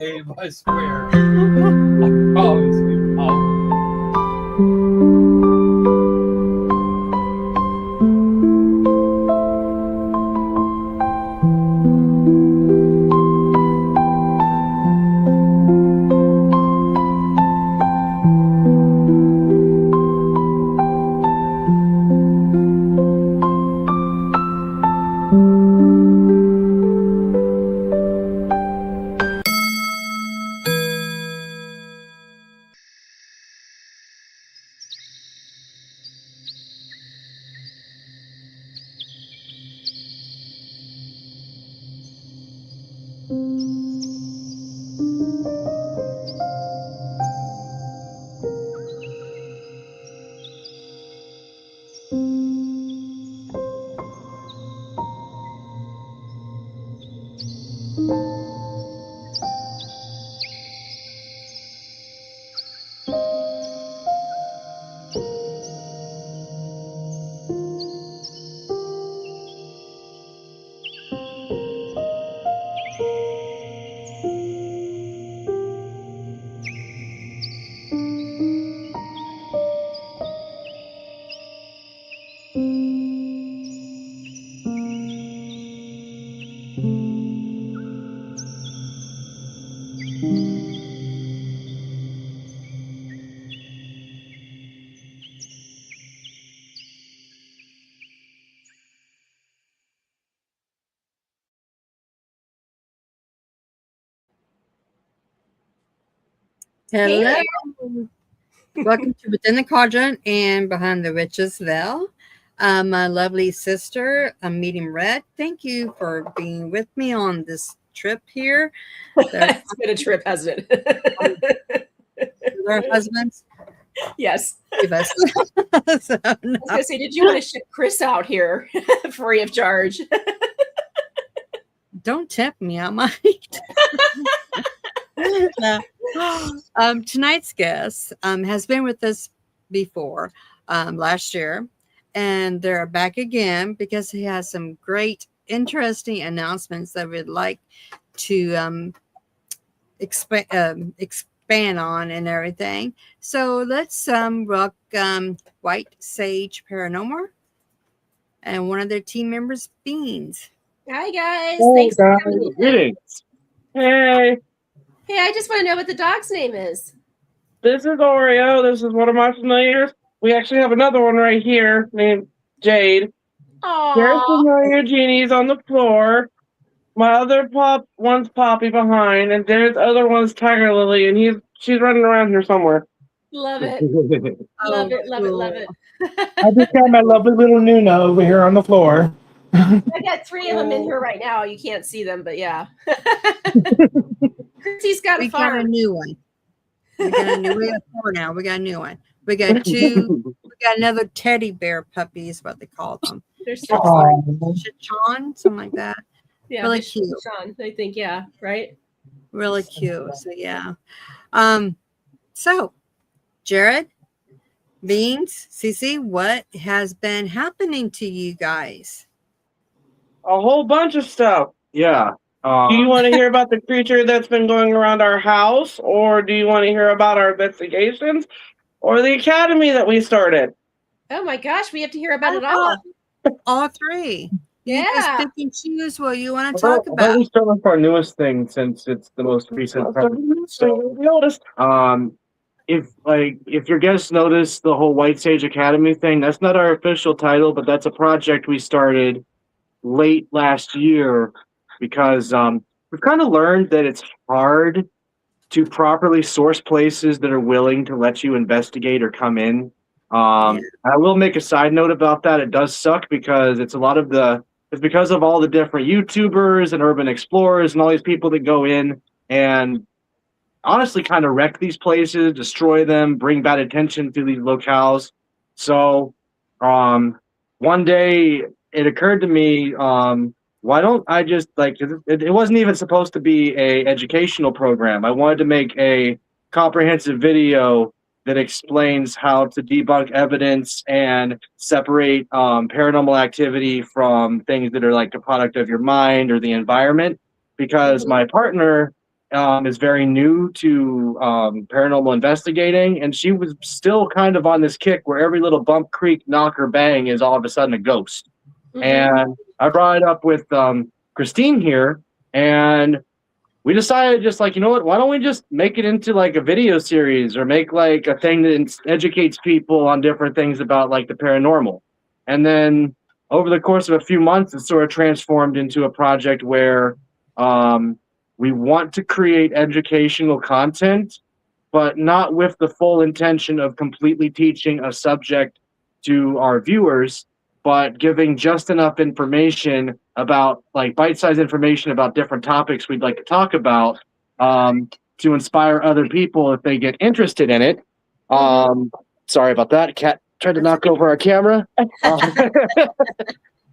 Babe, I swear. I promise you. Hello. Hey Welcome to Within the Quadrant and Behind the Witch's Veil. My lovely sister, Medium Red, thank you for being with me on this trip here. It's been a trip, hasn't it? Their husbands? Yes. So, no. I was going to say, did you want to ship Chris out here free of charge? Don't tempt me, I might. Tonight's guest has been with us before last year, and they're back again because he has some great, interesting announcements that we'd like to expand on and everything. So let's welcome White Sage Paranormal and one of their team members, Beans. Hi, guys. Hey, Thanks for guys. coming in. Greetings. Hey, Hey, I just want to know what the dog's name is. this is Oreo. This is one of my familiars. We actually have another one right here named Jade. There's Aww. familiar genies on the floor. My other one's Poppy behind, and there's other one's Tiger Lily, and she's running around here somewhere. Love it. Love it, love it, love it. I just got my lovely little Nuna over here on the floor. I got 3 of them in here right now. You can't see them, but yeah. Chrissy's got a farm. Got a new one. We got a new we got 4 now. We got a new one. We got 2. We got another teddy bear puppy is what they call them. They're so Chachan, something like that. yeah, really cute. Sean, I think, yeah, right? Really cute. So yeah. So Jared, Beans, Cece, what has been happening to you guys? A whole bunch of stuff. Yeah. Do you want to hear about the creature that's been going around our house, or do you want to hear about our investigations, or the academy that we started? Oh my gosh, we have to hear about it all. All 3. You just pick and choose what you want to talk Well, about. we start with our newest thing since it's the most recent. So, if your guests noticed the whole White Sage Academy thing, that's not our official title, but that's a project we started late last year because we've kind of learned that it's hard to properly source places that are willing to let you investigate or come in. I will make a side note about that. It does suck because it's because of all the different YouTubers and urban explorers and all these people that go in and honestly kind of wreck these places, destroy them, bring bad attention to these locales. So one day it occurred to me, why don't I just it wasn't even supposed to be a educational program. I wanted to make a comprehensive video that explains how to debunk evidence and separate paranormal activity from things that are like a product of your mind or the environment. Because my partner is very new to paranormal investigating, and she was still kind of on this kick where every little bump, creak, knock, or bang is all of a sudden a ghost. Mhm. And I brought it up with Christine here, and we decided just like, you know what, why don't we just make it into like a video series or make like a thing that educates people on different things about like the paranormal. And then over the course of a few months, it sort of transformed into a project where we want to create educational content, but not with the full intention of completely teaching a subject to our viewers, but giving just enough information about like bite-sized information about different topics we'd like to talk about to inspire other people if they get interested in it. Sorry about that. Cat tried to knock over our camera.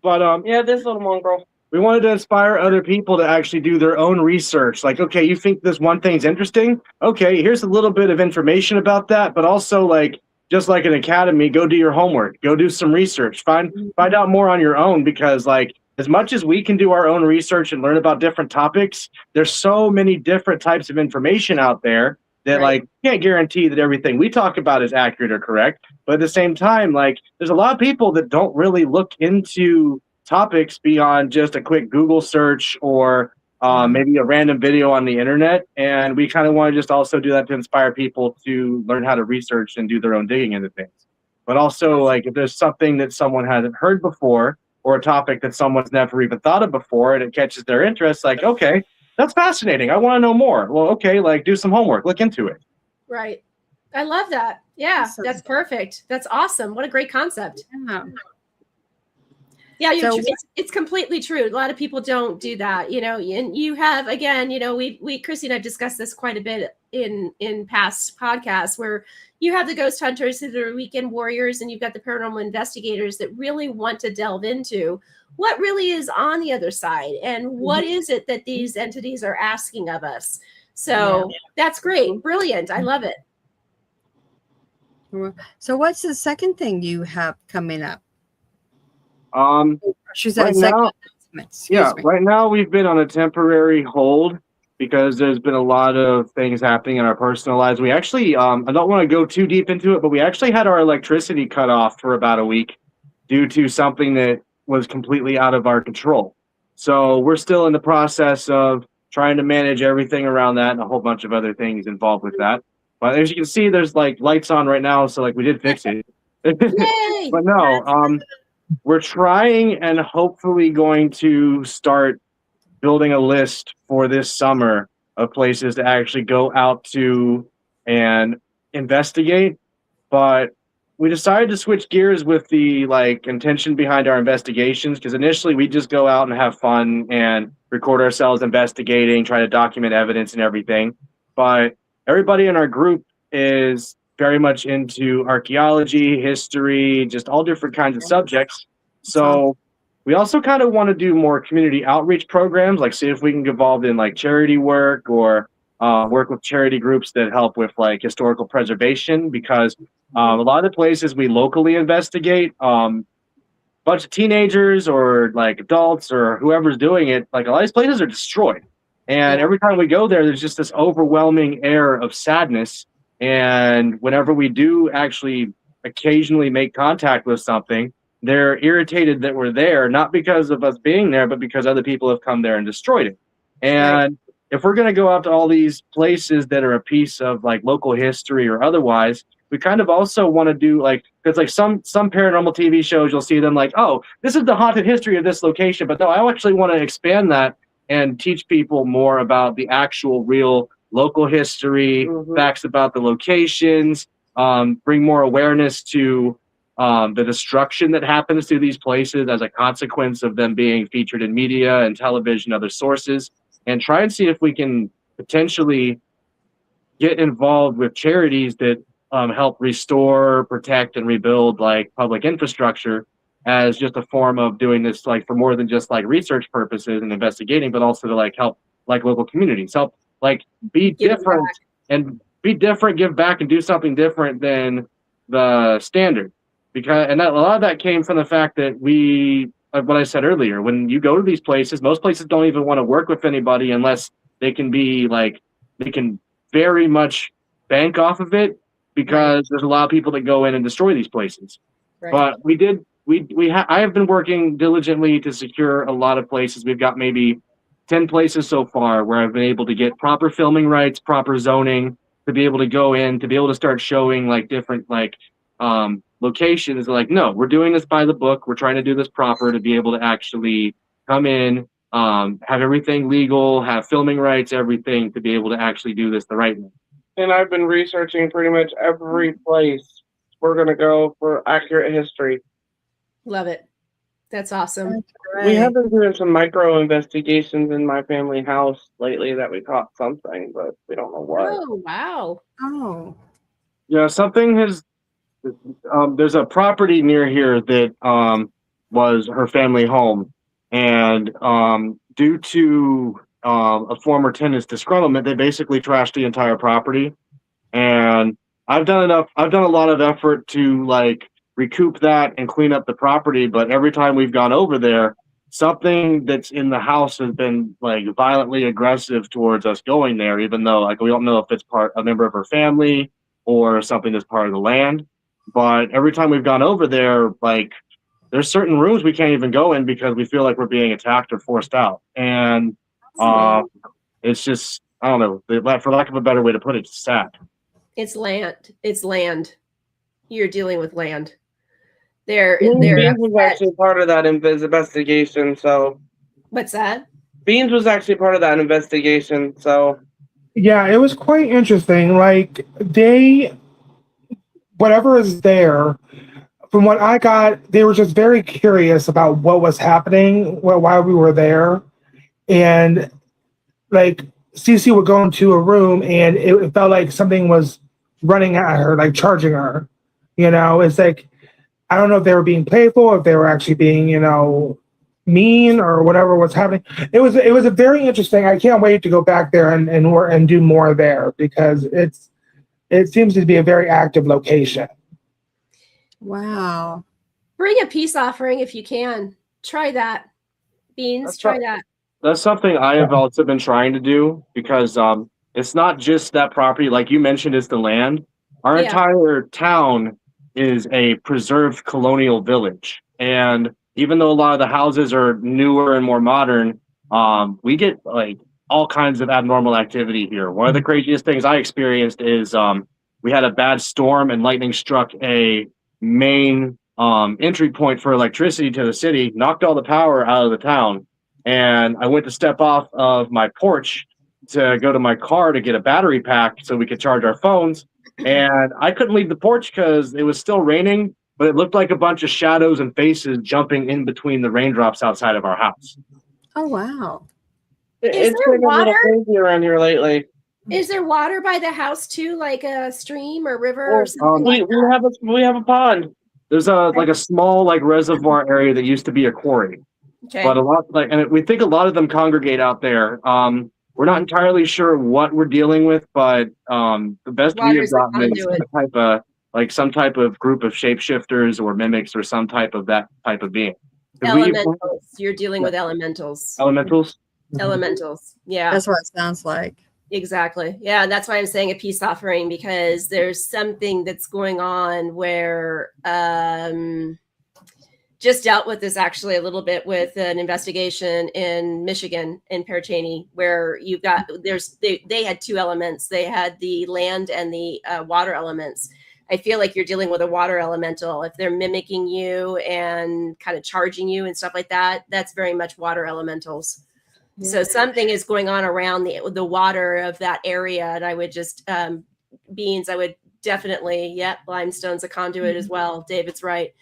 But Yeah, this little mongrel. we wanted to inspire other people to actually do their own research. Like, okay, you think this one thing's interesting? Okay, here's a little bit of information about that, but also like just like an academy, go do your homework, go do some research, find out more on your own, because like as much as we can do our own research and learn about different topics, there's so many different types of information out there that like can't guarantee that everything we talk about is accurate or correct. But at the same time, like there's a lot of people that don't really look into topics beyond just a quick Google search or maybe a random video on the internet. And we kind of want to just also do that to inspire people to learn how to research and do their own digging into things. But also, like, if there's something that someone hasn't heard before or a topic that someone's never even thought of before and it catches their interest, like, okay, that's fascinating. I want to know more. Well, okay, like, do some homework, look into it. Right. I love that. Yeah, that's perfect. That's awesome. What a great concept. Yeah, it's completely true. A lot of people don't do that, you know. And you have, again, you know, we Chrissy and I've discussed this quite a bit in past podcasts, where you have the ghost hunters that are weekend warriors, and you've got the paranormal investigators that really want to delve into what really is on the other side and what is it that these entities are asking of us. So that's great, brilliant. I love it. So what's the second thing you have coming up? Right now we've been on a temporary hold because there's been a lot of things happening in our personal lives. We actually, I don't want to go too deep into it, but we actually had our electricity cut off for about a week due to something that was completely out of our control. So we're still in the process of trying to manage everything around that and a whole bunch of other things involved with that. But as you can see, there's like lights on right now, so like we did fix it. But no, we're trying and hopefully going to start building a list for this summer of places to actually go out to and investigate. But we decided to switch gears with the like intention behind our investigations, because initially we just go out and have fun and record ourselves investigating, try to document evidence and everything. But everybody in our group is very much into archaeology, history, just all different kinds of subjects. So we also kind of want to do more community outreach programs, like see if we can get involved in like charity work or work with charity groups that help with like historical preservation, because a lot of the places we locally investigate, bunch of teenagers or like adults or whoever's doing it, like a lot of these places are destroyed. And every time we go there, there's just this overwhelming air of sadness. And whenever we do actually occasionally make contact with something, they're irritated that we're there, not because of us being there, but because other people have come there and destroyed it. And if we're going to go out to all these places that are a piece of like local history or otherwise, we kind of also want to do like, because like some paranormal TV shows, you'll see them like, oh, this is the haunted history of this location. But no, I actually want to expand that and teach people more about the actual real local history, facts about the locations, bring more awareness to the destruction that happens to these places as a consequence of them being featured in media and television, other sources, and try and see if we can potentially get involved with charities that help restore, protect, and rebuild like public infrastructure as just a form of doing this like for more than just like research purposes and investigating, but also to like help like local communities, help like be different and give back and do something different than the standard. Because and that, a lot of that came from the fact that we, like what I said earlier, when you go to these places, most places don't even want to work with anybody unless they can be like they can very much bank off of it because there's a lot of people that go in and destroy these places. Right. But I have been working diligently to secure a lot of places. We've got maybe 10 places so far where I've been able to get proper filming rights, proper zoning, to be able to go in, to be able to start showing like different locations. Like, no, we're doing this by the book. We're trying to do this proper to be able to actually come in, have everything legal, have filming rights, everything to be able to actually do this the right way. And I've been researching pretty much every place we're going to go for accurate history. Love it. That's awesome. That's We great. have been doing some micro investigations in my family house lately that we caught something, but we don't know what. Oh, wow. Oh, Yeah, something has. There's a property near here that was her family home, and due to a former tenant's disgruntlement, they basically trashed the entire property. And I've done a lot of effort to like recoup that and clean up the property, but every time we've gone over there, something that's in the house has been like violently aggressive towards us going there, even though like we don't know if it's a member of her family or something that's part of the land. But every time we've gone over there, like there's certain rooms we can't even go in because we feel like we're being attacked or forced out. And it's just, I don't know, for lack of a better way to put it, it's sad. It's land. It's land. You're dealing with land. They're Beans was actually part of that investigation, so. What's that? Beans was actually part of that investigation, so. Yeah, it was quite interesting. Like whatever is there, from what I got, they were just very curious about what was happening while we were there. And like Cece would go into a room and it felt like something was running at her, like charging her. It's like, I don't know if they were being playful, if they were actually being, mean or whatever was happening. It was a very interesting. I can't wait to go back there and do more there because it seems to be a very active location. wow. Bring a peace offering if you can. Try that. Beans, try that. That's something I have also been trying to do because it's not just that property. Like you mentioned, it's the land. Our entire town is a preserved colonial village. And even though a lot of the houses are newer and more modern, we get like all kinds of abnormal activity here. One of the craziest things I experienced is we had a bad storm and lightning struck a main entry point for electricity to the city, knocked all the power out of the town. And I went to step off of my porch to go to my car to get a battery pack so we could charge our phones. And I couldn't leave the porch because it was still raining, but it looked like a bunch of shadows and faces jumping in between the raindrops outside of our house. Oh, wow. Is It's there been a little water? crazy around here lately. Is there water by the house too, like a stream or river or something We have a pond. There's a small like reservoir area that used to be a quarry. Okay. But we think a lot of them congregate out there. We're not entirely sure what we're dealing with, but the best we have Water's a gotten is conduit. some type of group of shapeshifters or mimics or some type of that type of being. Elementals. You're dealing with elementals. Elementals? Elementals. Yeah. That's what it sounds like. Exactly. Yeah, that's why I'm saying a peace offering, because there's something that's going on where just dealt with this actually a little bit with an investigation in Michigan in Pear Cheney, where you've got they had two elements. They had the land and the water elements. I feel like you're dealing with a water elemental. If they're mimicking you and kind of charging you and stuff like that, that's very much water elementals. Yeah. So something is going on around the water of that area. And I would just, Beans, I would definitely, limestone's a conduit as well. David's right.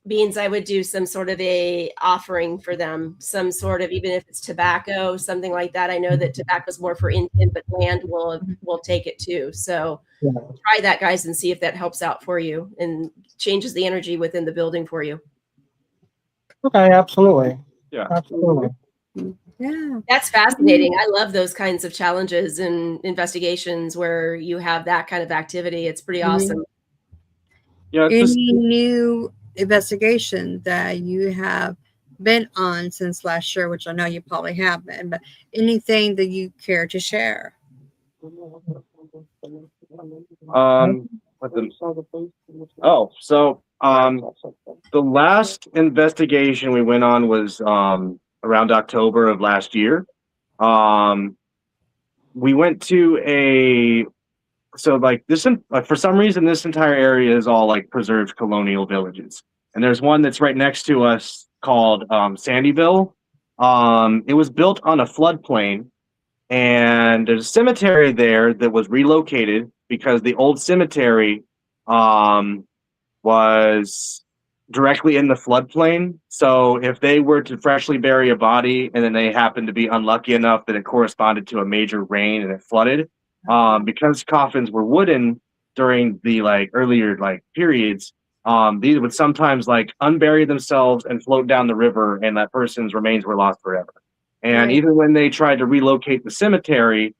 Beans, I would do some sort of a offering for them, some sort of, even if it's tobacco, something like that. I know that tobacco is more for infant, but land will take it too. So try that, guys, and see if that helps out for you and changes the energy within the building for you. Okay, absolutely. Yeah. Absolutely. Yeah. That's fascinating. I love those kinds of challenges and investigations where you have that kind of activity. It's pretty awesome. Yeah. Any new investigation that you have been on since last year, which I know you probably have been, but anything that you care to share? What the, oh, so the last investigation we went on was around October of last year. We went to a so like this like for some reason this entire area is all like preserved colonial villages, and there's one that's right next to us called Sandyville. It was built on a floodplain, and there's a cemetery there that was relocated because the old cemetery was directly in the floodplain. So if they were to freshly bury a body and then they happened to be unlucky enough that it corresponded to a major rain and it flooded, because coffins were wooden during the like earlier like periods, these would sometimes like unbury themselves and float down the river, and that person's remains were lost forever. And even when they tried to relocate the cemetery,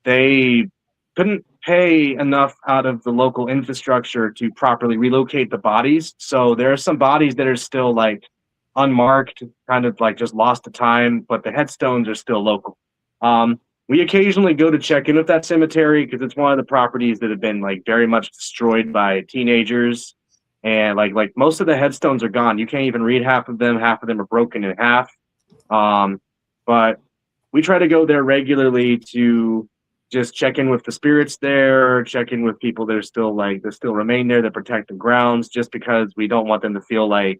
they couldn't pay enough out of the local infrastructure to properly relocate the bodies. So there are some bodies that are still like unmarked, kind of like just lost to time, but the headstones are still local. We occasionally go to check in with that cemetery because it's one of the properties that have been like very much destroyed by teenagers. And like most of the headstones are gone. You can't even read half of them. Half of them are broken in half. But we try to go there regularly to just check in with the spirits there, check in with people that are still like that still remain there that protect the grounds, just because we don't want them to feel like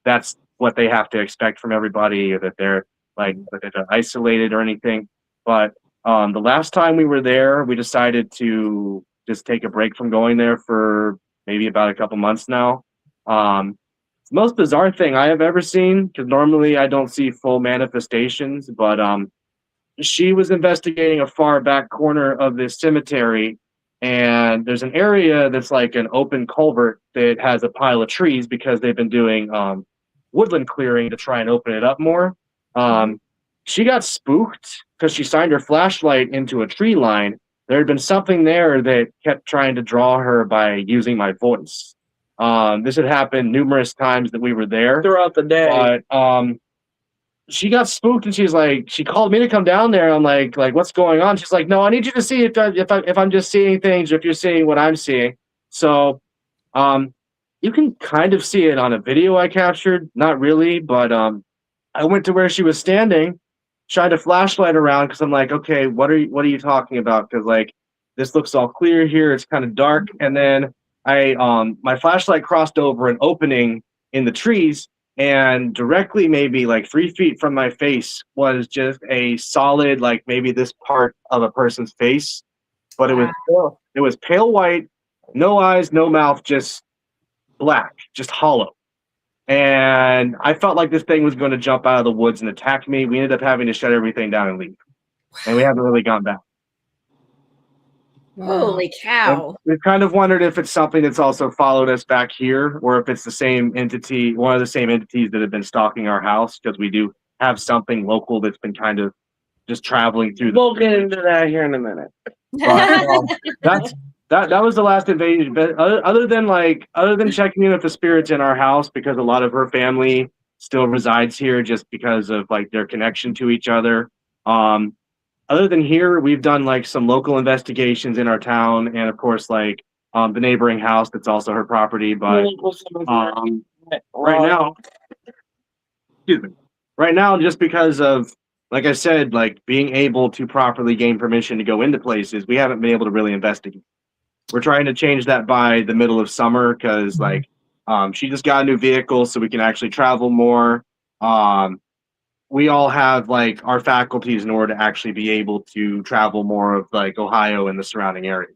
that's what they have to expect from everybody, or that they're like that they're isolated or anything. But the last time we were there, we decided to just take a break from going there for maybe about a couple months now. It's the most bizarre thing I have ever seen, because normally I don't see full manifestations, but she was investigating a far back corner of this cemetery, and there's an area that's like an open culvert that has a pile of trees because they've been doing woodland clearing to try and open it up more. She got spooked because she shined her flashlight into a tree line. There had been something there that kept trying to draw her by using my voice. This had happened numerous times that we were there throughout the day. But she got spooked, and she's like, she called me to come down there. I'm like, what's going on? She's like, no, I need you to see if I'm just seeing things, or if you're seeing what I'm seeing. So, you can kind of see it on a video I captured, not really, but I went to where she was standing, shined a flashlight around because I'm like, okay, what are you talking about? Because like this looks all clear here, it's kind of dark, and then my flashlight crossed over an opening in the trees. And directly, maybe like 3 feet from my face, was just a solid, like maybe this part of a person's face, but it was pale white, no eyes, no mouth, just black, just hollow. And I felt like this thing was going to jump out of the woods and attack me. We ended up having to shut everything down and leave, and we haven't really gone back. Holy cow. And we've kind of wondered if it's something that's also followed us back here, or if it's the same entity, one of the same entities that have been stalking our house, because we do have something local that's been kind of just traveling through. We'll get into that here in a minute. But, that was the last invasion. But other than checking in with the spirits in our house, because a lot of her family still resides here, just because of like their connection to each other. Other than here, we've done like some local investigations in our town, and of course, like the neighboring house that's also her property. But right now, just because of, like I said, like being able to properly gain permission to go into places, we haven't been able to really investigate. We're trying to change that by the middle of summer, because like she just got a new vehicle, so we can actually travel more. We all have like our faculties in order to actually be able to travel more of like Ohio and the surrounding areas.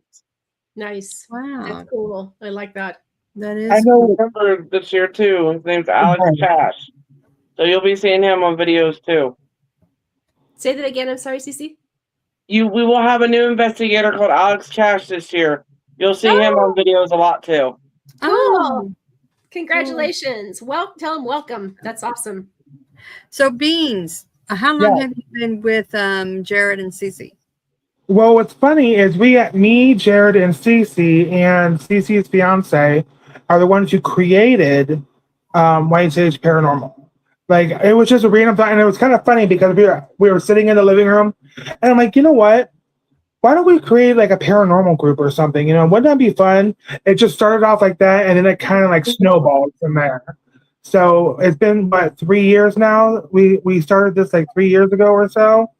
Nice. Wow. That's cool. I like that. That is I know a member this year too. His name's Alex Cash. So you'll be seeing him on videos too. Say that again. I'm sorry, Cece. We will have a new investigator called Alex Cash this year. You'll see him on videos a lot too. Oh, congratulations. Well, tell him welcome. That's awesome. So, Beans, how long have you been with Jared and Cece? Well, what's funny is me, Jared, and Cece's fiance are the ones who created White Sage Paranormal. Like it was just a random thought, and it was kind of funny because we were sitting in the living room, and I'm like, you know what? Why don't we create like a paranormal group or something? You know, wouldn't that be fun? It just started off like that, and then it kind of like snowballed from there. So it's been what 3 years now. We started this like 3 years ago or so.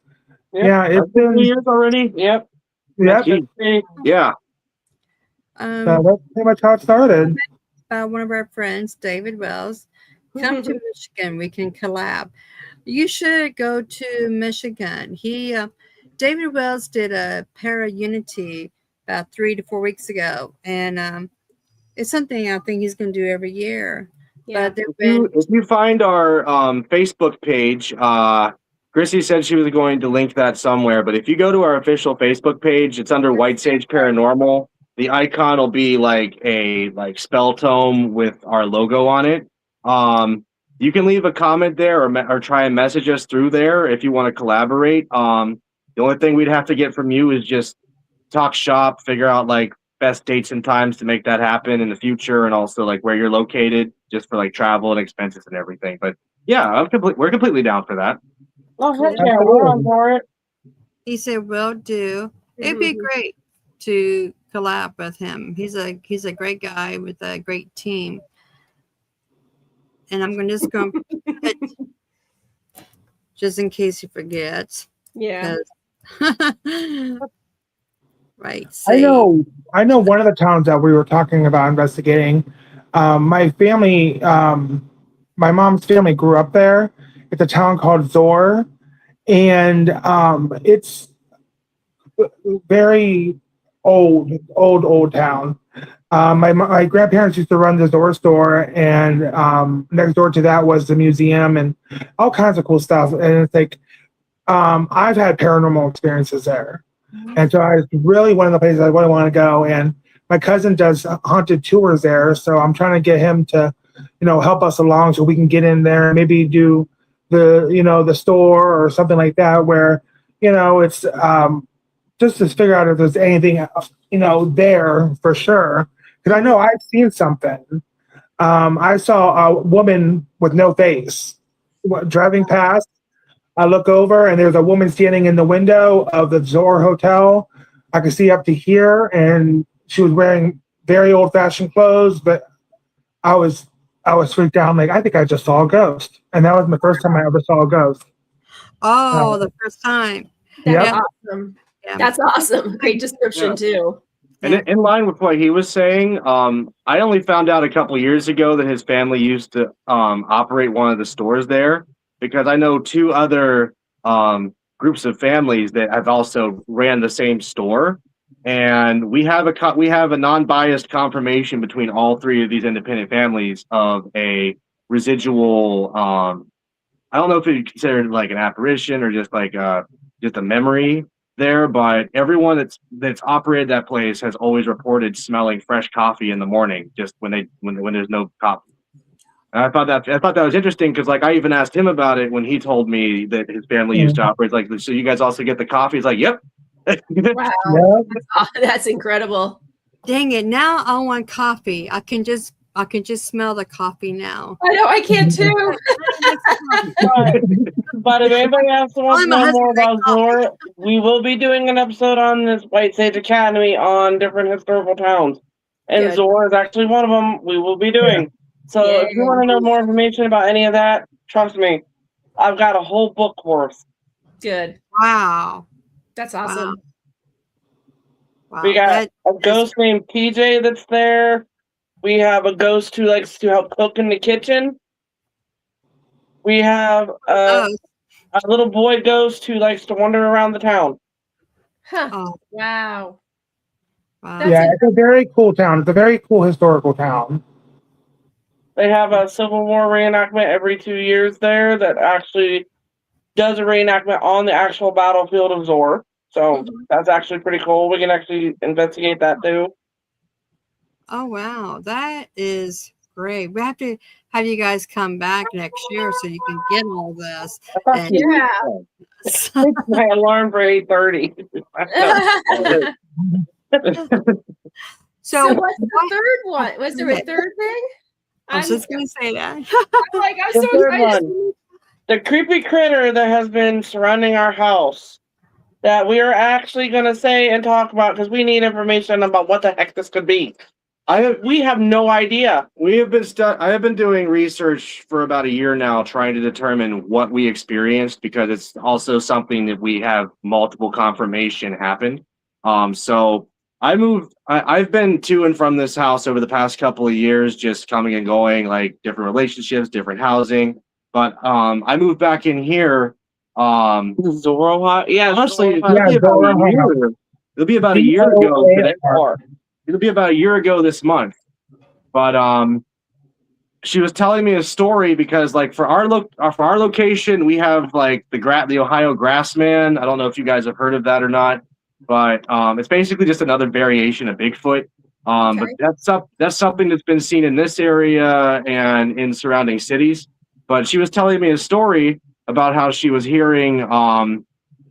Yep. Yeah, it's been 2 years already. Yep. yep. Yeah. So that's pretty much how it started. One of our friends, David Wells, come to Michigan. We can collab. You should go to Michigan. David Wells did a Para Unity about 3 to 4 weeks ago, and it's something I think he's going to do every year. Yeah. But If you find our Facebook page, Chrissy said she was going to link that somewhere, but if you go to our official Facebook page, it's under White Sage Paranormal. The icon will be like a spell tome with our logo on it. You can leave a comment there or try and message us through there if you want to collaborate. The only thing we'd have to get from you is just talk shop, figure out like best dates and times to make that happen in the future, and also like where you're located, just for like travel and expenses and everything. But yeah, we're completely down for that. Oh, heck yeah, we're on for it. he said, "Will do." It'd be great to collab with him. He's a great guy with a great team. And I'm just going to just in case he forgets. Yeah. Right. I know one of the towns that we were talking about investigating. My family, my mom's family grew up there. It's a town called Zor, and it's very old town. My grandparents used to run the Zor store, and next door to that was the museum and all kinds of cool stuff. And it's like I've had paranormal experiences there, and so it's really one of the places I really want to go. And my cousin does haunted tours there, so I'm trying to get him to, help us along so we can get in there and maybe do the store or something like that where it's just to figure out if there's anything there for sure. Because I know I've seen something. I saw a woman with no face driving past. I look over and there's a woman standing in the window of the Zor Hotel. I could see up to here, and she was wearing very old-fashioned clothes. But I was freaked out. I'm like, I think I just saw a ghost, and that was my first time I ever saw a ghost. Oh, the first time. That's Yep. awesome. Yeah. That's awesome. Great description too. And in line with what he was saying, I only found out a couple years ago that his family used to operate one of the stores there, because I know two other groups of families that have also ran the same store, and we have a non-biased confirmation between all three of these independent families of a residual. I don't know if you consider it like an apparition or just like just a memory there, but everyone that's operated that place has always reported smelling fresh coffee in the morning, just when there's no coffee. And I thought that was interesting, because like I even asked him about it when he told me that his family used to operate. Like, so you guys also get the coffee? He's like, yep. Wow. That's incredible. Dang it! Now I want coffee. I can just smell the coffee now. I know, I can too. But if anybody else wants to my know more husband about Zor, we will be doing an episode on this White Sage Academy on different historical towns. And Good. Zor is actually one of them we will be doing. So if you want to know more information about any of that, trust me, I've got a whole book worth. Good. Wow. That's awesome. Wow. We got That a ghost named TJ that's there. We have a ghost who likes to help cook in the kitchen. We have a little boy ghost who likes to wander around the town. Huh. Oh, Wow. wow. That's Yeah, it's a very cool town. It's a very cool historical town. They have a Civil War reenactment every 2 years there that actually does a reenactment on the actual battlefield of Zor. So that's actually pretty cool. We can actually investigate that too. Oh, wow. That is great. We have to have you guys come back next year so you can get all this. And- Yeah. It's my alarm for 8:30. So So what's the third one? Was there a third thing? I was I'm, just going to say that. I'm like, I'm The so third excited. one. The creepy critter that has been surrounding our house that we are actually going to say and talk about because we need information about what the heck this could be. We have no idea. We have been I have been doing research for about a year now, trying to determine what we experienced because it's also something that we have multiple confirmation happened. So I've been to and from this house over the past couple of years, just coming and going, like different relationships, different housing. But I moved back in here. Zorro, yeah, Honestly, Zorro. Yeah, Dora House. it'll be about a year ago today. DOAR. It'll be about a year ago this month. But she was telling me a story because like for our location, we have like the Ohio Grassman. I don't know if you guys have heard of that or not, but it's basically just another variation of Bigfoot. But that's something that's been seen in this area and in surrounding cities. But she was telling me a story about how she was hearing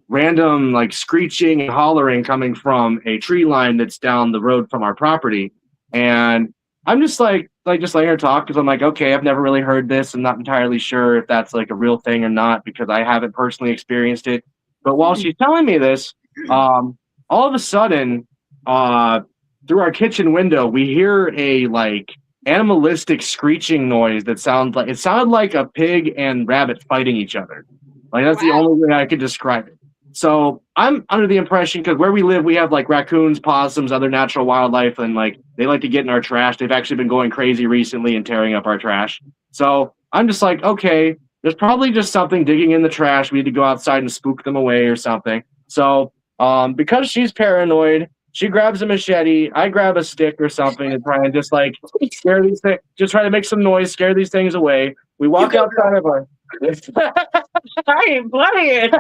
random like screeching and hollering coming from a tree line that's down the road from our property. And I'm just like just letting her talk because I'm like, okay, I've never really heard this. I'm not entirely sure if that's like a real thing or not because I haven't personally experienced it. But while she's telling me this, all of a sudden, through our kitchen window, we hear a like animalistic screeching noise that sounded like a pig and rabbit fighting each other. Like that's the only way I could describe it. So I'm under the impression because where we live, we have like raccoons, possums, other natural wildlife, and like they like to get in our trash. They've actually been going crazy recently and tearing up our trash. So I'm just like, okay, there's probably just something digging in the trash. We need to go outside and spook them away or something. So because she's paranoid, she grabs a machete. I grab a stick or something and try and just like scare these things, just try to make some noise, scare these things away. We walk outside of our. I ain't playing.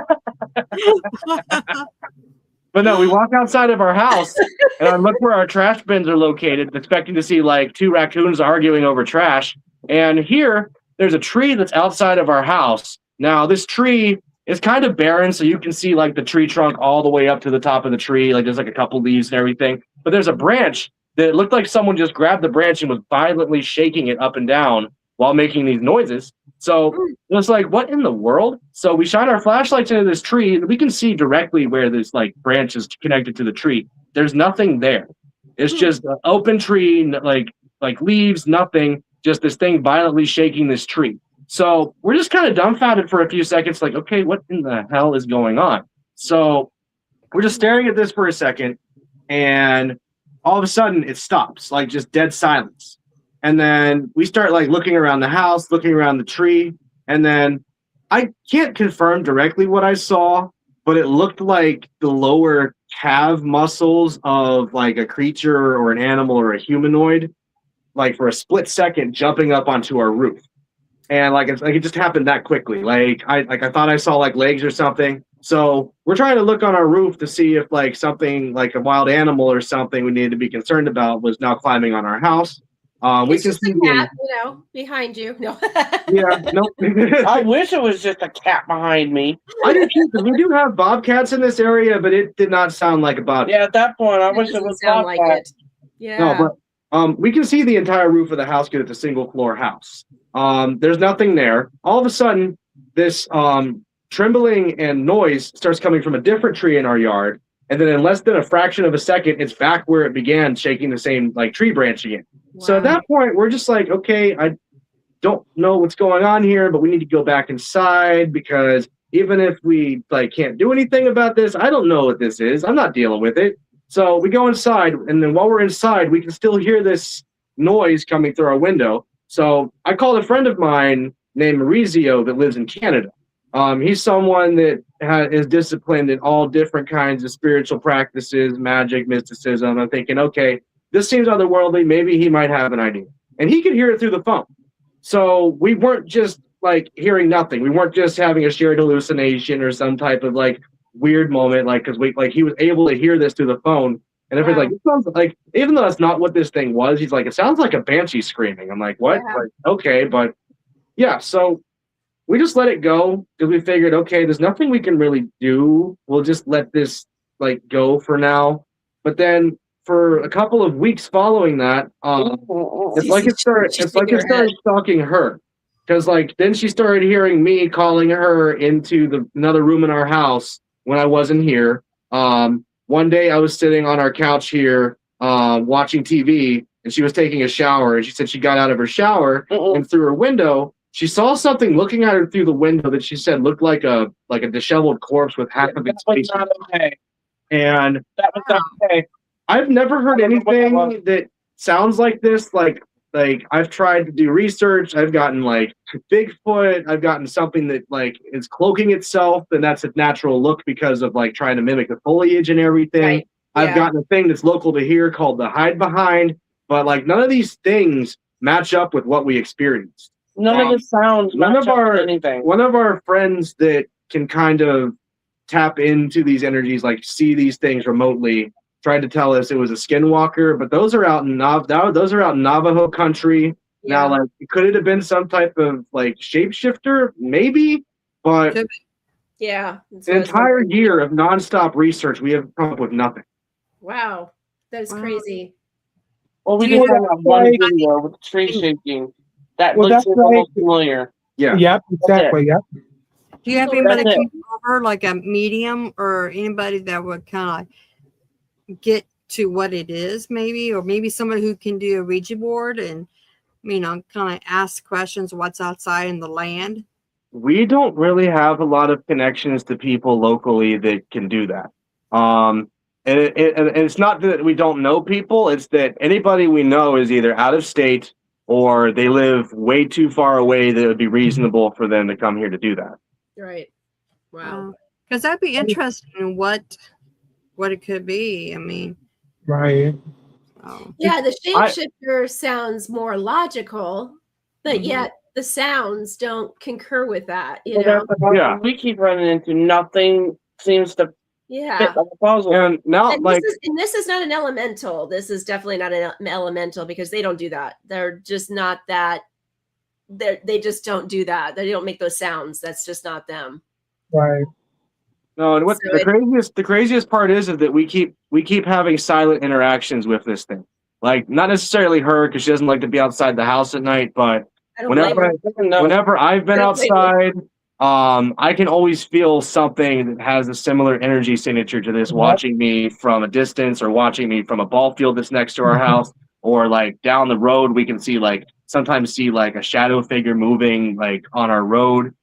But no, we walk outside of our house and I look where our trash bins are located, expecting to see like two raccoons arguing over trash. And here, there's a tree that's outside of our house. Now, this tree is kind of barren, so you can see like the tree trunk all the way up to the top of the tree. Like there's like a couple leaves and everything. But there's a branch that looked like someone just grabbed the branch and was violently shaking it up and down while making these noises. So it was like, what in the world? So we shine our flashlights into this tree and we can see directly where this like branch is connected to the tree. There's nothing there. It's just an open tree, like leaves, nothing, just this thing violently shaking this tree. So we're just kind of dumbfounded for a few seconds, like, okay, what in the hell is going on? So we're just staring at this for a second, and all of a sudden it stops, like just dead silence. And then we start like looking around the house, looking around the tree, and then I can't confirm directly what I saw, but it looked like the lower calf muscles of like a creature or an animal or a humanoid, like for a split second, jumping up onto our roof. And like it just happened that quickly. Like I thought I saw like legs or something. So we're trying to look on our roof to see if like something like a wild animal or something we needed to be concerned about was now climbing on our house. We can see a cat, behind you. No. Yeah, no. I wish it was just a cat behind me. I do too, because we do have bobcats in this area, but it did not sound like a bobcat. Yeah, at that point, I wish it was sound like it. Yeah. No, but we can see the entire roof of the house because it's a single floor house. There's nothing there. All of a sudden, this trembling and noise starts coming from a different tree in our yard. And then in less than a fraction of a second, it's back where it began, shaking the same like tree branch again. Wow. So at that point, we're just like, okay, I don't know what's going on here, but we need to go back inside because even if we like can't do anything about this, I don't know what this is. I'm not dealing with it. So we go inside, and then while we're inside, we can still hear this noise coming through our window. So I called a friend of mine named Maurizio that lives in Canada. He's someone that is disciplined in all different kinds of spiritual practices, magic, mysticism. I'm thinking, okay, this seems otherworldly. Maybe he might have an idea. And he could hear it through the phone. So we weren't just like hearing nothing. We weren't just having a shared hallucination or some type of like weird moment, like because he was able to hear this through the phone. And everybody's like, it sounds like, even though that's not what this thing was, he's like, it sounds like a banshee screaming. I'm like, what? Yeah. Like, okay, but yeah, so we just let it go because we figured, okay, there's nothing we can really do. We'll just let this like go for now. But then for a couple of weeks following that, it's like it started stalking her. Because like then she started hearing me calling her into another room in our house when I wasn't here. One day I was sitting on our couch here watching TV, and she was taking a shower, and she said she got out of her shower and through her window she saw something looking at her through the window that she said looked like a disheveled corpse with half of its face. Not okay. And That was not okay. I've never heard anything that sounds like this. Like I've tried to do research. I've gotten like Bigfoot. I've gotten something that like is cloaking itself, and that's a natural look because of like trying to mimic the foliage and everything. Right. I've gotten a thing that's local to here called the hide behind, but like none of these things match up with what we experienced. None of the sounds. One of our friends that can kind of tap into these energies, like see these things remotely, tried to tell us it was a skinwalker, but those are out in Navajo country. Yeah. Now, like, could it have been some type of like shapeshifter? Maybe, but Yeah. an entire year of nonstop research, we have come up with nothing. Wow. That is crazy. Well, we Do you did have have, that one like- video with the tree shaking. That Well, looks that's almost familiar. Yeah. Yep, exactly. Yep. Do you have So anybody that's come over, like a medium or anybody that would kind of get to what it is, maybe, or maybe somebody who can do a Ouija board and, kind of ask questions, what's outside in the land? We don't really have a lot of connections to people locally that can do that. And it's not that we don't know people, it's that anybody we know is either out of state or they live way too far away that it would be reasonable for them to come here to do that. Right. Wow. Because that'd be interesting in what it could be. Right. Yeah, the shapeshifter sounds more logical, but yet the sounds don't concur with that, you know? Yeah. We keep running into nothing seems to Yeah. fit the puzzle. And now, And like, this is not an elemental. This is definitely not an elemental because they don't do that. They're just not that. They just don't do that. They don't make those sounds. That's just not them. Right. no, and what So the craziest part is that we keep having silent interactions with this thing. Like, not necessarily her because she doesn't like to be outside the house at night, but I don't blame her. whenever I've been I don't blame outside, I can always feel something that has a similar energy signature to this, watching me from a distance or watching me from a ball field that's next to our house, or like down the road, we can sometimes see like a shadow figure moving like on our road.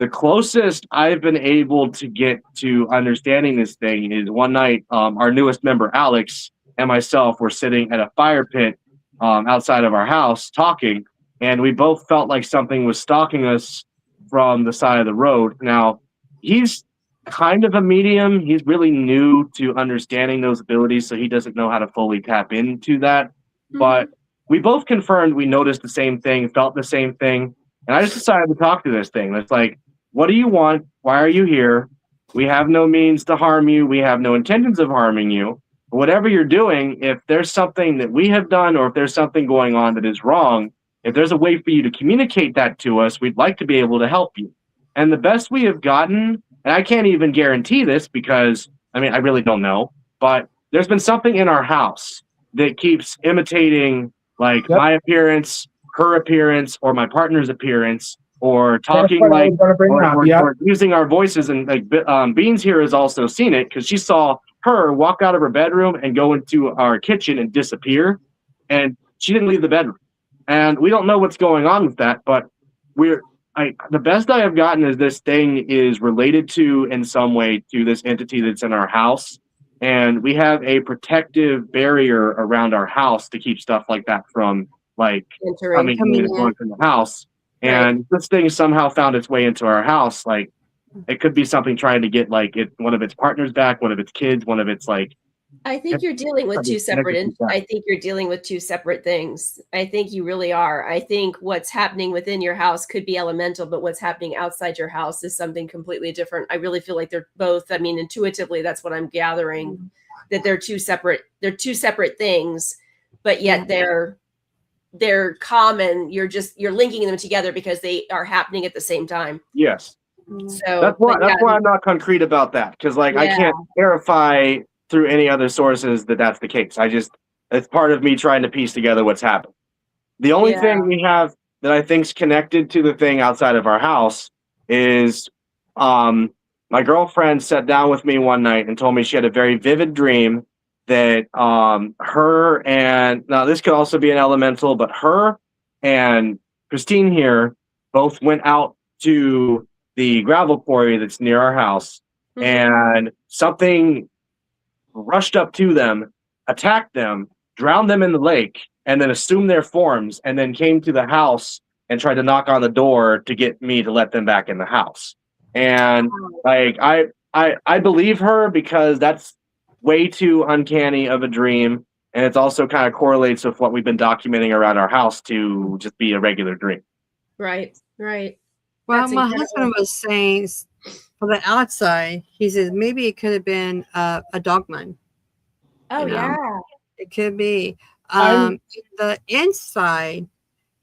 The closest I've been able to get to understanding this thing is one night, our newest member, Alex, and myself were sitting at a fire pit outside of our house talking, and we both felt like something was stalking us from the side of the road. Now, he's kind of a medium. He's really new to understanding those abilities, so he doesn't know how to fully tap into that. But we both confirmed we noticed the same thing, felt the same thing, and I just decided to talk to this thing. It's like, what do you want? Why are you here? We have no means to harm you. We have no intentions of harming you. But whatever you're doing, if there's something that we have done or if there's something going on that is wrong, if there's a way for you to communicate that to us, we'd like to be able to help you. And the best we have gotten, and I can't even guarantee this because, I really don't know, but there's been something in our house that keeps imitating like my appearance, her appearance, or my partner's appearance, or talking like, or using our voices. And like Beans here has also seen it because she saw her walk out of her bedroom and go into our kitchen and disappear, and she didn't leave the bedroom. And we don't know what's going on with that, but the best I have gotten is this thing is related to, in some way, to this entity that's in our house. And we have a protective barrier around our house to keep stuff like that from like coming in and going from the house. And this thing somehow found its way into our house. Like, it could be something trying to get like one of its partners back, one of its kids, one of its like. I think you're dealing with two separate. I think you're dealing with two separate things. I think you really are. I think what's happening within your house could be elemental, but what's happening outside your house is something completely different. I really feel like they're both. Intuitively, that's what I'm gathering. That they're two separate. They're two separate things, but yet they're common. You're linking them together because they are happening at the same time. Yes. So that's why I'm not concrete about that, because like I can't verify through any other sources that that's the case. It's part of me trying to piece together what's happened. The only thing we have that I think's connected to the thing outside of our house is my girlfriend sat down with me one night and told me she had a very vivid dream that her and, now this could also be an elemental, but her and Christine here both went out to the gravel quarry that's near our house, and something rushed up to them, attacked them, drowned them in the lake, and then assumed their forms, and then came to the house and tried to knock on the door to get me to let them back in the house. And like I believe her because that's way too uncanny of a dream, and it's also kind of correlates with what we've been documenting around our house to just be a regular dream. Right. Well, That's my incredible. husband was saying for the outside, he says maybe it could have been a dogman. Oh, you know? yeah. It could be. The inside,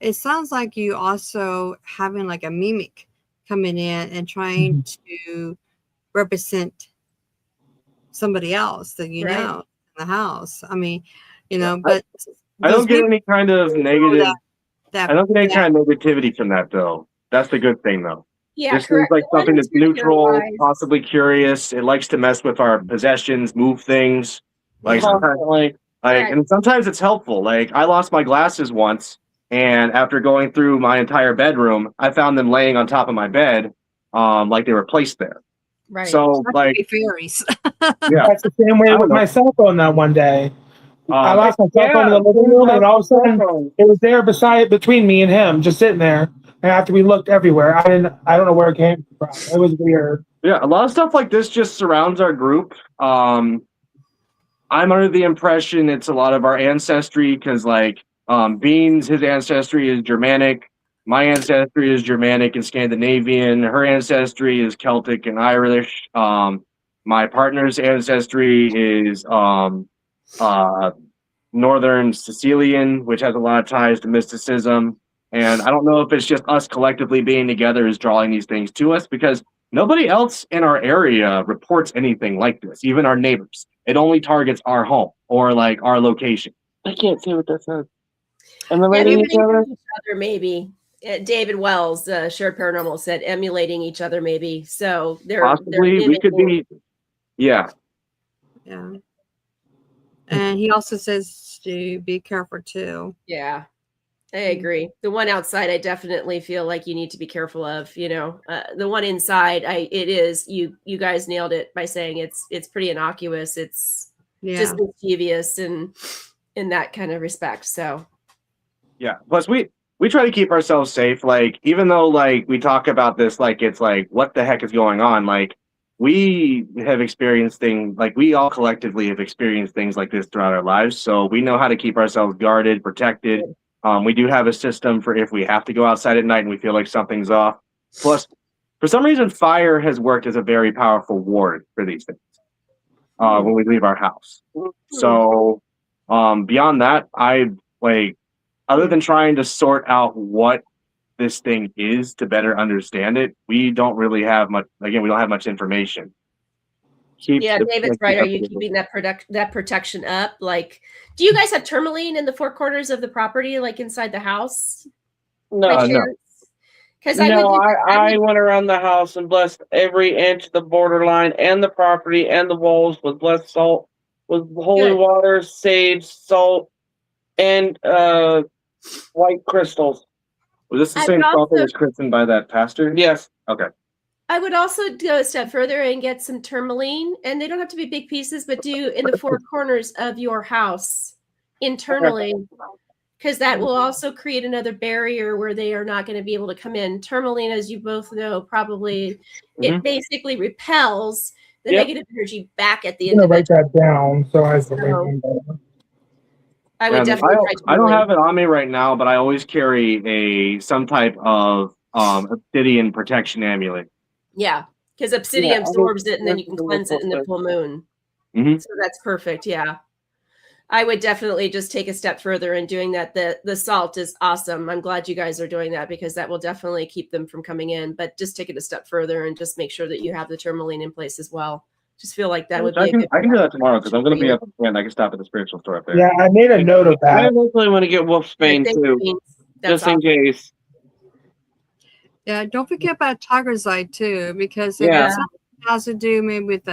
it sounds like you also having like a mimic coming in and trying to represent somebody else that you know in the house. I mean, but I don't get any kind of negative. I don't get any kind of negativity from that, though. That's the good thing, though. Yeah, this correct. seems like The one something that's neutral, materialized. possibly curious. It likes to mess with our possessions, move things. Like sometimes, and sometimes it's helpful. Like I lost my glasses once, and after going through my entire bedroom, I found them laying on top of my bed, like they were placed there. Right. So, That could like, be fairies. yeah, That's the same way I with don't know. my cell phone that one day. I lost my cell phone in the living yeah, room, and all of a sudden it was there between me and him, just sitting there. And after we looked everywhere, I don't know where it came from. It was weird. Yeah, a lot of stuff like this just surrounds our group. I'm under the impression it's a lot of our ancestry because, like, Beans, his ancestry is Germanic. My ancestry is Germanic and Scandinavian. Her ancestry is Celtic and Irish. My partner's ancestry is Northern Sicilian, which has a lot of ties to mysticism. And I don't know if it's just us collectively being together is drawing these things to us because nobody else in our area reports anything like this, even our neighbors. It only targets our home or like our location. I can't see what that says. Emulating each other? Maybe. David Wells, Shared Paranormal, said emulating each other, maybe. So Possibly we could be, yeah. Yeah. And he also says to be careful too. Yeah, I agree. The one outside, I definitely feel like you need to be careful of. The one inside, it is you guys nailed it by saying it's pretty innocuous. It's just mischievous and in that kind of respect. So yeah. Plus we try to keep ourselves safe. Like even though like we talk about this, like it's like what the heck is going on? Like we have experienced things like we all collectively have experienced things like this throughout our lives. So we know how to keep ourselves guarded, protected. We do have a system for if we have to go outside at night and we feel like something's off. Plus, for some reason, fire has worked as a very powerful ward for these things when we leave our house. So beyond that, other than trying to sort out what this thing is to better understand it, we don't really have much. Again, we don't have much information. David's right. Are you keeping that protection up? Like, do you guys have tourmaline in the four corners of the property, like inside the house? No. Because I went around the house and blessed every inch of the borderline and the property and the walls with blessed salt, with holy water, sage, salt, and white crystals. Was this the same salt that was christened by that pastor? Yes. Okay. I would also go a step further and get some tourmaline, and they don't have to be big pieces, but do in the four corners of your house internally, because that will also create another barrier where they are not going to be able to come in. Tourmaline, as you both know, probably it basically repels the negative energy back at the I'm individual. gonna write that down so I can remember. I would definitely try I don't have it on me right now, but I always carry some type of obsidian protection amulet. Yeah, because obsidian absorbs it, and then you can cleanse it in the full moon. Mm-hmm. So that's perfect. Yeah, I would definitely just take a step further in doing that. The salt is awesome. I'm glad you guys are doing that because that will definitely keep them from coming in. But just take it a step further and just make sure that you have the tourmaline in place as well. Just feel like that would I be. can do that tomorrow because I'm going to be up and I can stop at the spiritual store up there. Yeah, I made a note of I that. eventually want to get Wolfsbane too, just in case. Yeah, don't forget about Tiger's Eye too, because if Yeah. it's something that has to do maybe with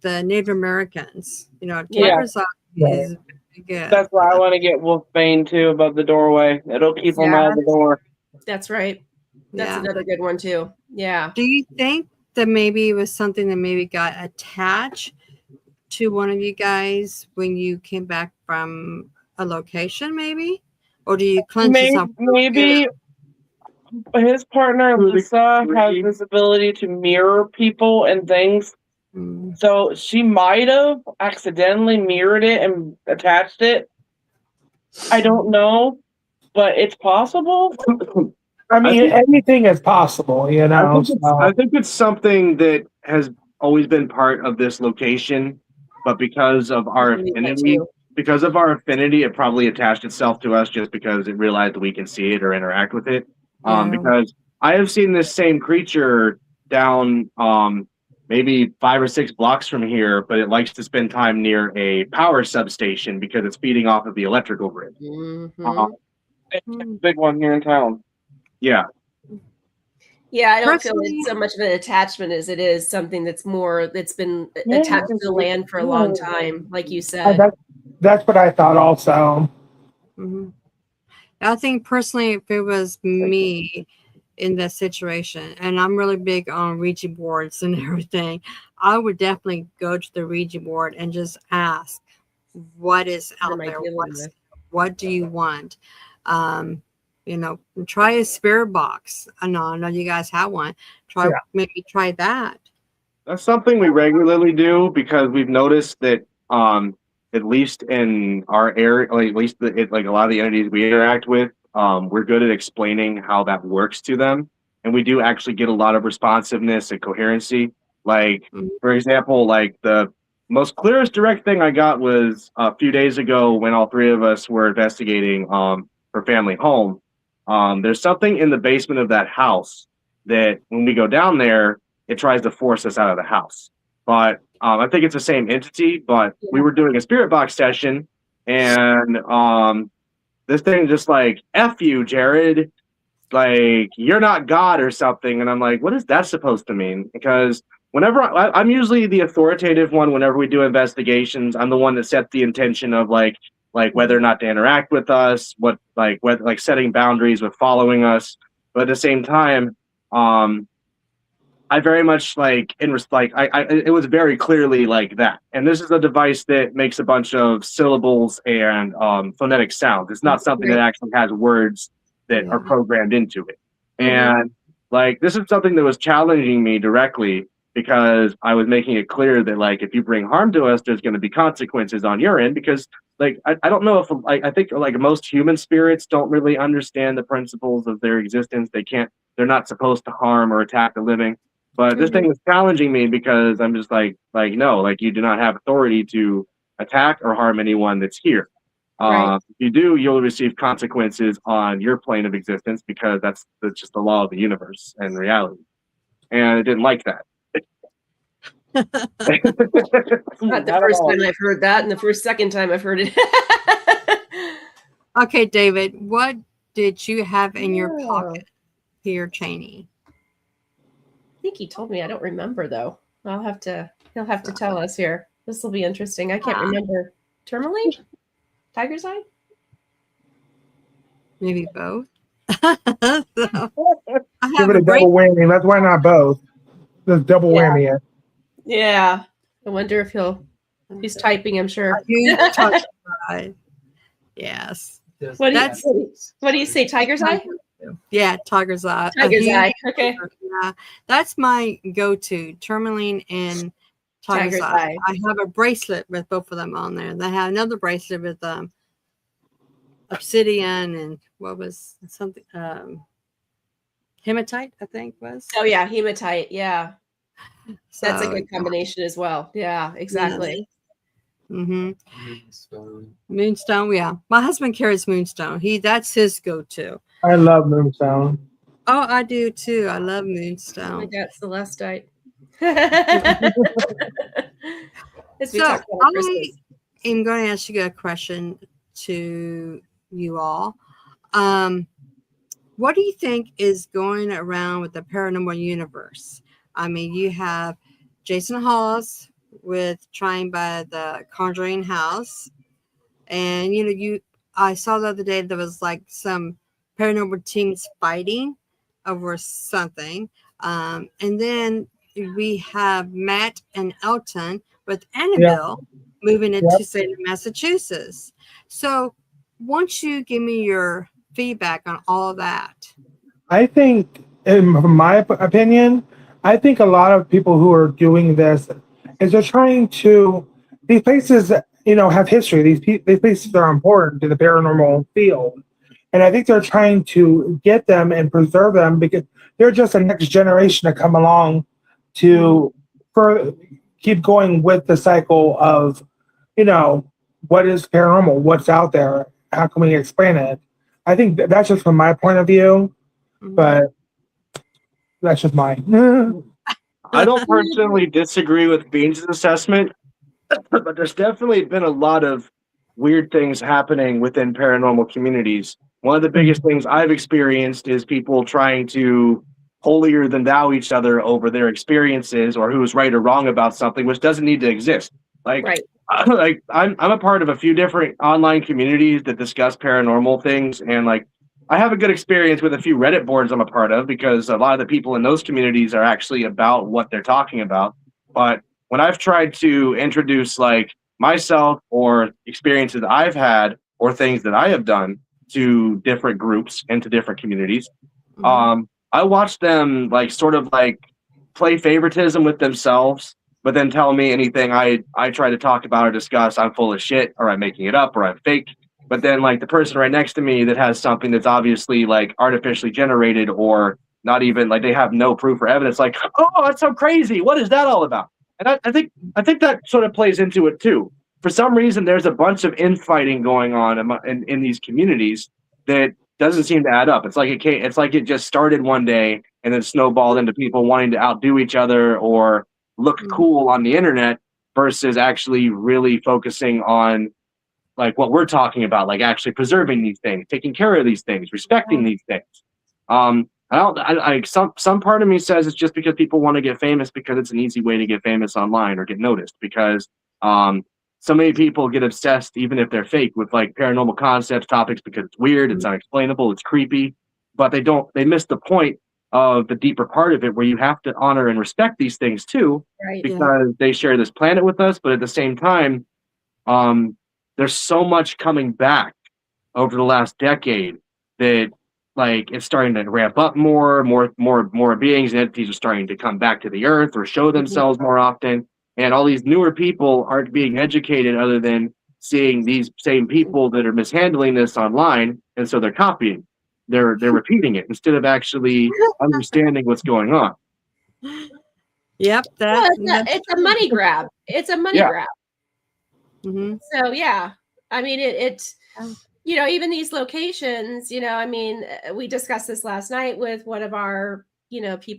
the Native Americans, Yeah. Tiger's Eye is very good. That's why I want to get Wolfbane too above the doorway. It'll keep them out of the door. That's right. That's Yeah. another good one too. Yeah. Do you think that maybe it was something that maybe got attached to one of you guys when you came back from a location, maybe? Or do you cleanse yourself? Maybe his partner Lisa has this ability to mirror people and things. Mm. So she might have accidentally mirrored it and attached it. I don't know, but it's possible. I mean, anything is possible, I think it's something that has always been part of this location, but because of our affinity, it probably attached itself to us just because it realized we can see it or interact with it. Because I have seen this same creature down maybe 5 or 6 blocks from here, but it likes to spend time near a power substation because it's feeding off of the electrical grid. It's a big one here in town. Yeah. Yeah, I don't feel it's so much of an attachment as it is something that's been attached to the land for a long time, like you said. That's what I thought also. Mm-hmm. I think personally, if it was me in that situation, and I'm really big on Ouija boards and everything, I would definitely go to the Ouija board and just ask, what is out there? What do you want? Try a spirit box. I know you guys have one. Maybe try that. That's something we regularly do because we've noticed that at least in our area, like, at least like a lot of the entities we interact with, we're good at explaining how that works to them, and we do actually get a lot of responsiveness and coherency. Like, for example, like the most clearest direct thing I got was a few days ago when all 3 of us were investigating her family home. There's something in the basement of that house that when we go down there, it tries to force us out of the house. But I think it's the same entity, but we were doing a spirit box session and this thing just like, F you, Jared, like, you're not God or something. And I'm like, what is that supposed to mean? Because whenever I'm usually the authoritative one, whenever we do investigations, I'm the one that sets the intention of like whether or not to interact with us, whether setting boundaries with following us. But at the same time, I very much it was very clearly like that. And this is a device that makes a bunch of syllables and phonetic sounds. It's not something that actually has words that are programmed into it. And this is something that was challenging me directly because I was making it clear that if you bring harm to us, there's going to be consequences on your end because I don't know if I think most human spirits don't really understand the principles of their existence. They're not supposed to harm or attack the living. But this thing is challenging me because I'm just no, you do not have authority to attack or harm anyone that's here. If you do, you'll receive consequences on your plane of existence because that's just the law of the universe and reality. And I didn't like that. Not the first time I've heard that, and the second time I've heard it. Okay, David, what did you have in your pocket here, Cheney? I think he told me. I don't remember though. He'll have to tell us here. This will be interesting. I can't remember. Tourmaline? Tiger's Eye? Maybe both. Give it a double whammy. That's why not both. There's double whammy. Yeah. I wonder if he's typing, I'm sure. Yes. What do you say, Tiger's Eye? Yeah, Tiger's Eye. Tiger's Eye. Okay. Yeah, that's my go-to, tourmaline and Tiger's Eye. I have a bracelet with both of them on there. They have another bracelet with obsidian and what was something hematite, I think was. Oh yeah, hematite. Yeah, so, that's a good combination as well. Yeah, exactly. Moonstone. Yeah, my husband carries moonstone. That's his go-to. I love moonstone. Oh, I do too. I love moonstone. I got celestite. As we So talk about Christmas. I am going to ask you a question to you all. What do you think is going around with the paranormal universe? I mean, you have Jason Hawes with Trying by the Conjuring House, and I saw the other day there was like some paranormal teams fighting over something, and then we have Matt and Elton with Annabelle moving into Salem, Massachusetts. So, won't you give me your feedback on all of that? I think, in my opinion, I think a lot of people who are doing this is they're trying to. These places, have history. These places are important to the paranormal field, and I think they're trying to get them and preserve them because they're just the next generation to come along to keep going with the cycle of, what is paranormal, what's out there, how can we explain it. I think that's just from my point of view, but that's just mine. I don't personally disagree with Beans' assessment, but there's definitely been a lot of weird things happening within paranormal communities. One of the biggest things I've experienced is people trying to holier than thou each other over their experiences or who's right or wrong about something, which doesn't need to exist. Like, Right. like I'm a part of a few different online communities that discuss paranormal things, and like I have a good experience with a few Reddit boards I'm a part of because a lot of the people in those communities are actually about what they're talking about. But when I've tried to introduce like myself or experiences I've had or things that I have done to different groups and to different communities, I watch them like sort of like play favoritism with themselves, but then tell me anything I try to talk about or discuss, I'm full of shit or I'm making it up or I'm fake. But then like the person right next to me that has something that's obviously like artificially generated or not even like they have no proof or evidence, like, oh, that's so crazy. What is that all about? And I think that sort of plays into it too. For some reason, there's a bunch of infighting going on in these communities that doesn't seem to add up. It's like it just started one day and then snowballed into people wanting to outdo each other or look cool on the internet versus actually really focusing on like what we're talking about, like actually preserving these things, taking care of these things, respecting these things. Some part of me says it's just because people want to get famous because it's an easy way to get famous online or get noticed because so many people get obsessed, even if they're fake, with like paranormal concepts, topics because it's weird, it's unexplainable, it's creepy, but they miss the point of the deeper part of it where you have to honor and respect these things too, Right. because they share this planet with us, but at the same time, there's so much coming back over the last decade that like it's starting to ramp up more beings and entities are starting to come back to the earth or show themselves more often. And all these newer people aren't being educated other than seeing these same people that are mishandling this online. And so they're copying, they're repeating it instead of actually understanding what's going on. Yep. It's a money grab. It's a money grab. So yeah, I mean it even these locations, I mean, we discussed this last night with one of our,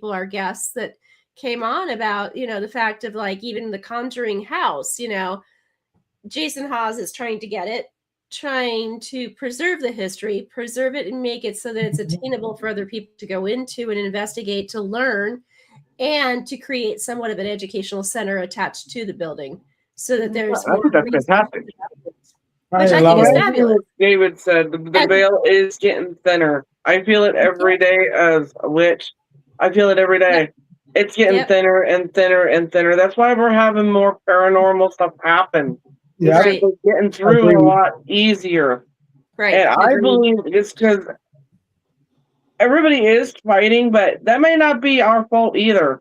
our guests that came on about, the fact of like even the Conjuring house, Jason Hawes is trying to get it, trying to preserve the history, preserve it and make it so that it's attainable for other people to go into and investigate, to learn, and to create somewhat of an educational center attached to the building. So that there's I think that's fantastic. Which I think is fabulous. David said the veil is getting thinner. I feel it every day as a witch. I feel it every day. It's getting thinner and thinner and thinner. That's why we're having more paranormal stuff happen. Yeah, Right. It's getting through a lot easier. Right. And I believe it's because everybody is fighting, but that may not be our fault either.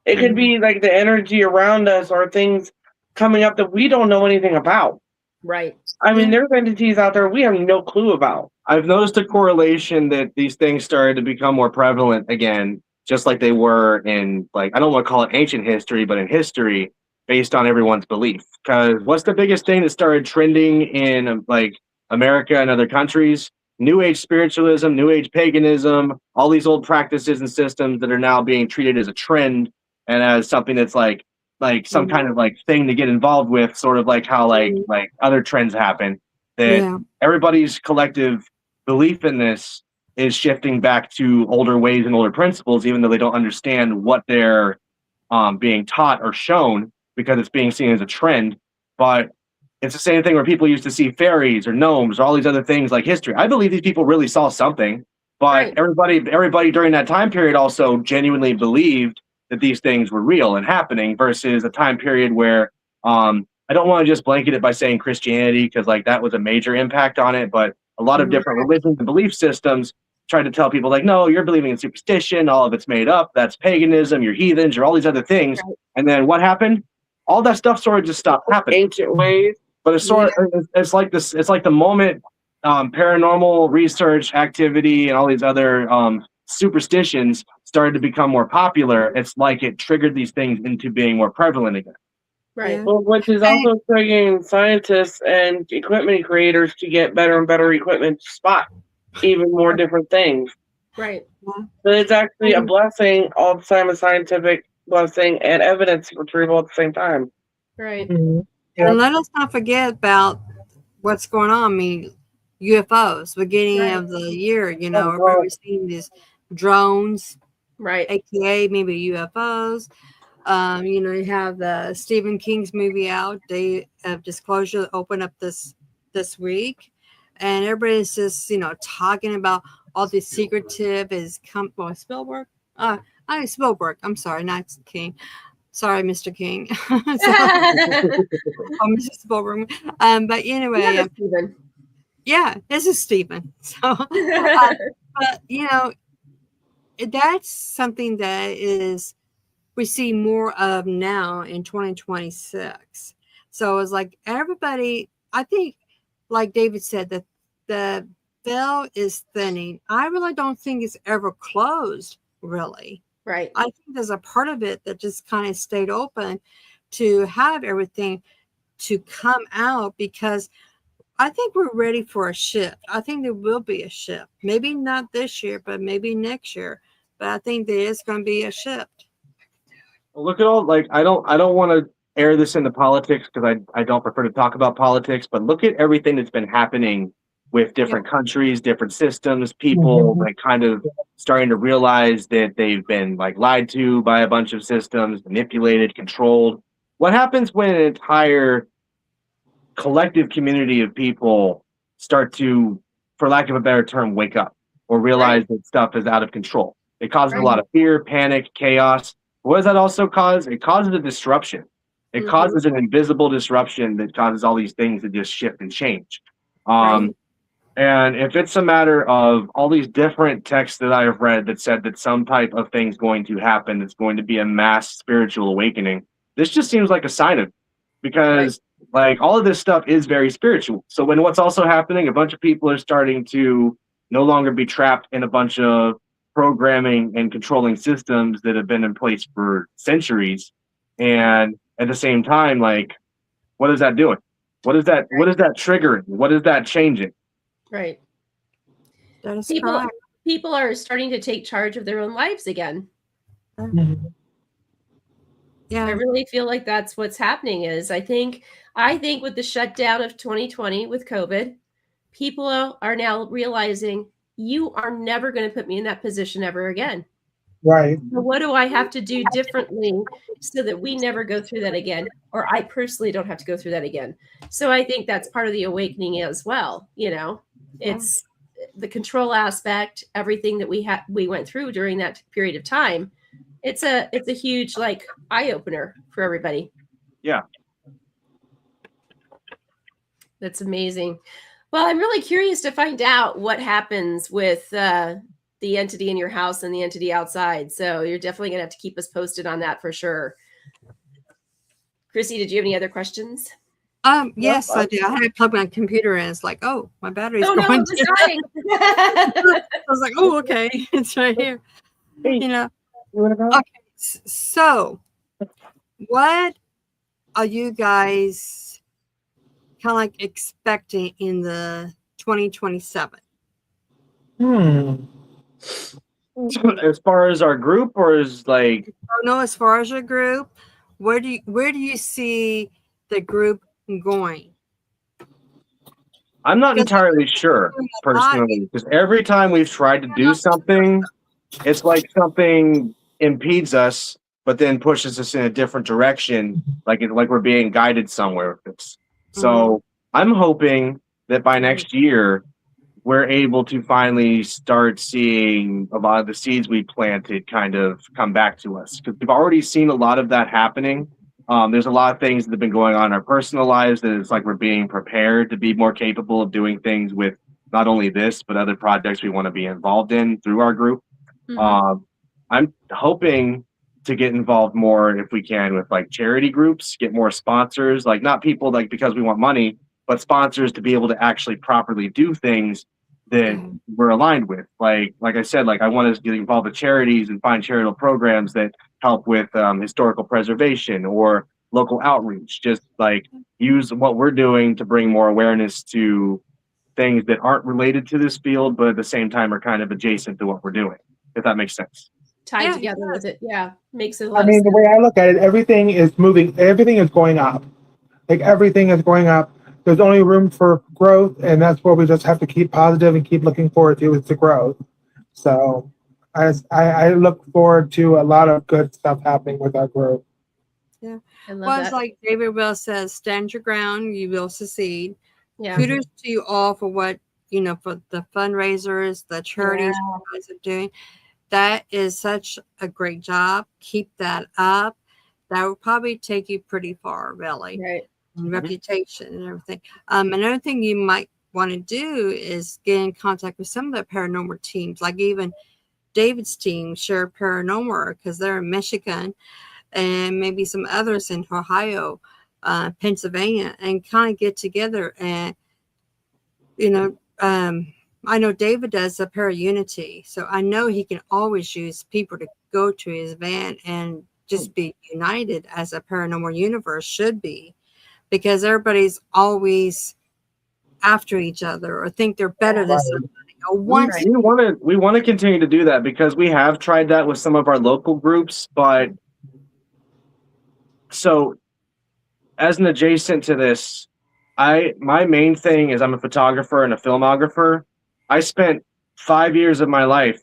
It could be like the energy around us or things coming up that we don't know anything about. Right. I mean, there's entities out there we have no clue about. I've noticed a correlation that these things started to become more prevalent again, just like they were in, like, I don't want to call it ancient history, but in history, based on everyone's belief. Because what's the biggest thing that started trending in, like, America and other countries? New Age spiritualism, New Age paganism, all these old practices and systems that are now being treated as a trend and as something that's like some kind of like thing to get involved with, sort of like how like other trends happen, that everybody's collective belief in this is shifting back to older ways and older principles, even though they don't understand what they're being taught or shown, because it's being seen as a trend. But it's the same thing where people used to see fairies or gnomes or all these other things like history. I believe these people really saw something, but everybody during that time period also genuinely believed that these things were real and happening, versus a time period where I don't want to just blanket it by saying Christianity, because like that was a major impact on it, but a lot of different religions and belief systems tried to tell people like, no, you're believing in superstition, all of it's made up, that's paganism, you're heathens, or all these other things. And then what happened? All that stuff sort of just stopped happening. Ancient ways. But it's sort of, it's like this, it's like the moment paranormal research activity and all these other superstitions started to become more popular, it's like it triggered these things into being more prevalent again. Right. Well, which is also triggering scientists and equipment creators to get better and better equipment to spot even more different things. Right. So it's actually a blessing all the time, a scientific blessing and evidence retrieval at the same time. Right. And let us not forget about what's going on. I mean, UFOs, beginning of the year, you know, we're seeing these drones, aka maybe UFOs. You know, you have the Stephen King's movie out, Day of Disclosure, open up this week, and everybody's just, you know, talking about all this secretive is Spielberg. Spielberg. I'm sorry, not King. Sorry, Mr. King. Mr. Spielberg. But anyway, this is Stephen. So, but you know, that's something that is we see more of now in 2026. So it's like everybody, I think, like David said, that the veil is thinning. I really don't think it's ever closed, really. Right. I think there's a part of it that just kind of stayed open to have everything to come out, because I think we're ready for a shift. I think there will be a shift. Maybe not this year, but maybe next year. But I think there is going to be a shift. Look at all, like, I don't want to air this into politics, because I don't prefer to talk about politics, but look at everything that's been happening with different countries, different systems, people like kind of starting to realize that they've been like lied to by a bunch of systems, manipulated, controlled. What happens when an entire collective community of people start to, for lack of a better term, wake up or realize that stuff is out of control? It causes a lot of fear, panic, chaos. What does that also cause? It causes a disruption. It causes an invisible disruption that causes all these things to just shift and change. And if it's a matter of all these different texts that I have read that said that some type of thing's going to happen, it's going to be a mass spiritual awakening, this just seems like a sign of it, because like all of this stuff is very spiritual. So when what's also happening, a bunch of people are starting to no longer be trapped in a bunch of programming and controlling systems that have been in place for centuries. And at the same time, like, what is that doing? What is that triggering? What is that changing? Right. That is people are starting to take charge of their own lives again. Yeah. I really feel like that's what's happening. Is I think with the shutdown of 2020 with COVID, people are now realizing you are never going to put me in that position ever again. Right. So what do I have to do differently so that we never go through that again? Or I personally don't have to go through that again. So I think that's part of the awakening as well. You know, it's the control aspect, everything that we went through during that period of time. It's a huge like eye opener for everybody. Yeah. That's amazing. Well, I'm really curious to find out what happens with the entity in your house and the entity outside. So you're definitely going to have to keep us posted on that for sure. Chrissy, did you have any other questions? Yes, I do. I had to plug my computer in. It's like, oh, my battery's going. No, it was dying. I was like, oh, okay, it's right here. You know. Okay, so what are you guys kind of like expecting in the 2027? As far as our group, or is like, Oh, no, as far as your group, where do you see the group going? I'm not Because entirely sure a lot, personally, because every time we've tried to do something, it's like something impedes us, but then pushes us in a different direction, like we're being guided somewhere with this. So I'm hoping that by next year, we're able to finally start seeing a lot of the seeds we planted kind of come back to us, because we've already seen a lot of that happening. There's a lot of things that have been going on in our personal lives that it's like we're being prepared to be more capable of doing things with not only this, but other projects we want to be involved in through our group. I'm hoping to get involved more if we can with like charity groups, get more sponsors, like not people like because we want money, but sponsors to be able to actually properly do things that we're aligned with. Like I said, like I want to get involved with charities and find charitable programs that help with historical preservation or local outreach. Just like use what we're doing to bring more awareness to things that aren't related to this field, but at the same time are kind of adjacent to what we're doing, if that makes sense. Tied together with it. Yeah. Makes it a I lot mean, of the sense. way I look at it, everything is moving, everything is going up. Like everything is going up. There's only room for growth, and that's what we just have to keep positive and keep looking forward to is the growth. So I look forward to a lot of good stuff happening with our group. Yeah. I love Well, it's that. like David Will says, stand your ground, you will succeed. Yeah. Kudos to you all for what, for the fundraisers, the charities you guys are doing. That is such a great job. Keep that up. That will probably take you pretty far, really. Right. Reputation and everything. Another thing you might want to do is get in contact with some of the paranormal teams, like even David's team, Share Paranormal, because they're in Michigan, and maybe some others in Ohio, Pennsylvania, and kind of get together. And I know David does a Para Unity, so I know he can always use people to go to his event and just be united as a paranormal universe should be, because everybody's always after each other or think they're better than somebody. Or once We want to continue to do that because we have tried that with some of our local groups, but so as an adjacent to this, my main thing is I'm a photographer and a filmographer. I spent 5 years of my life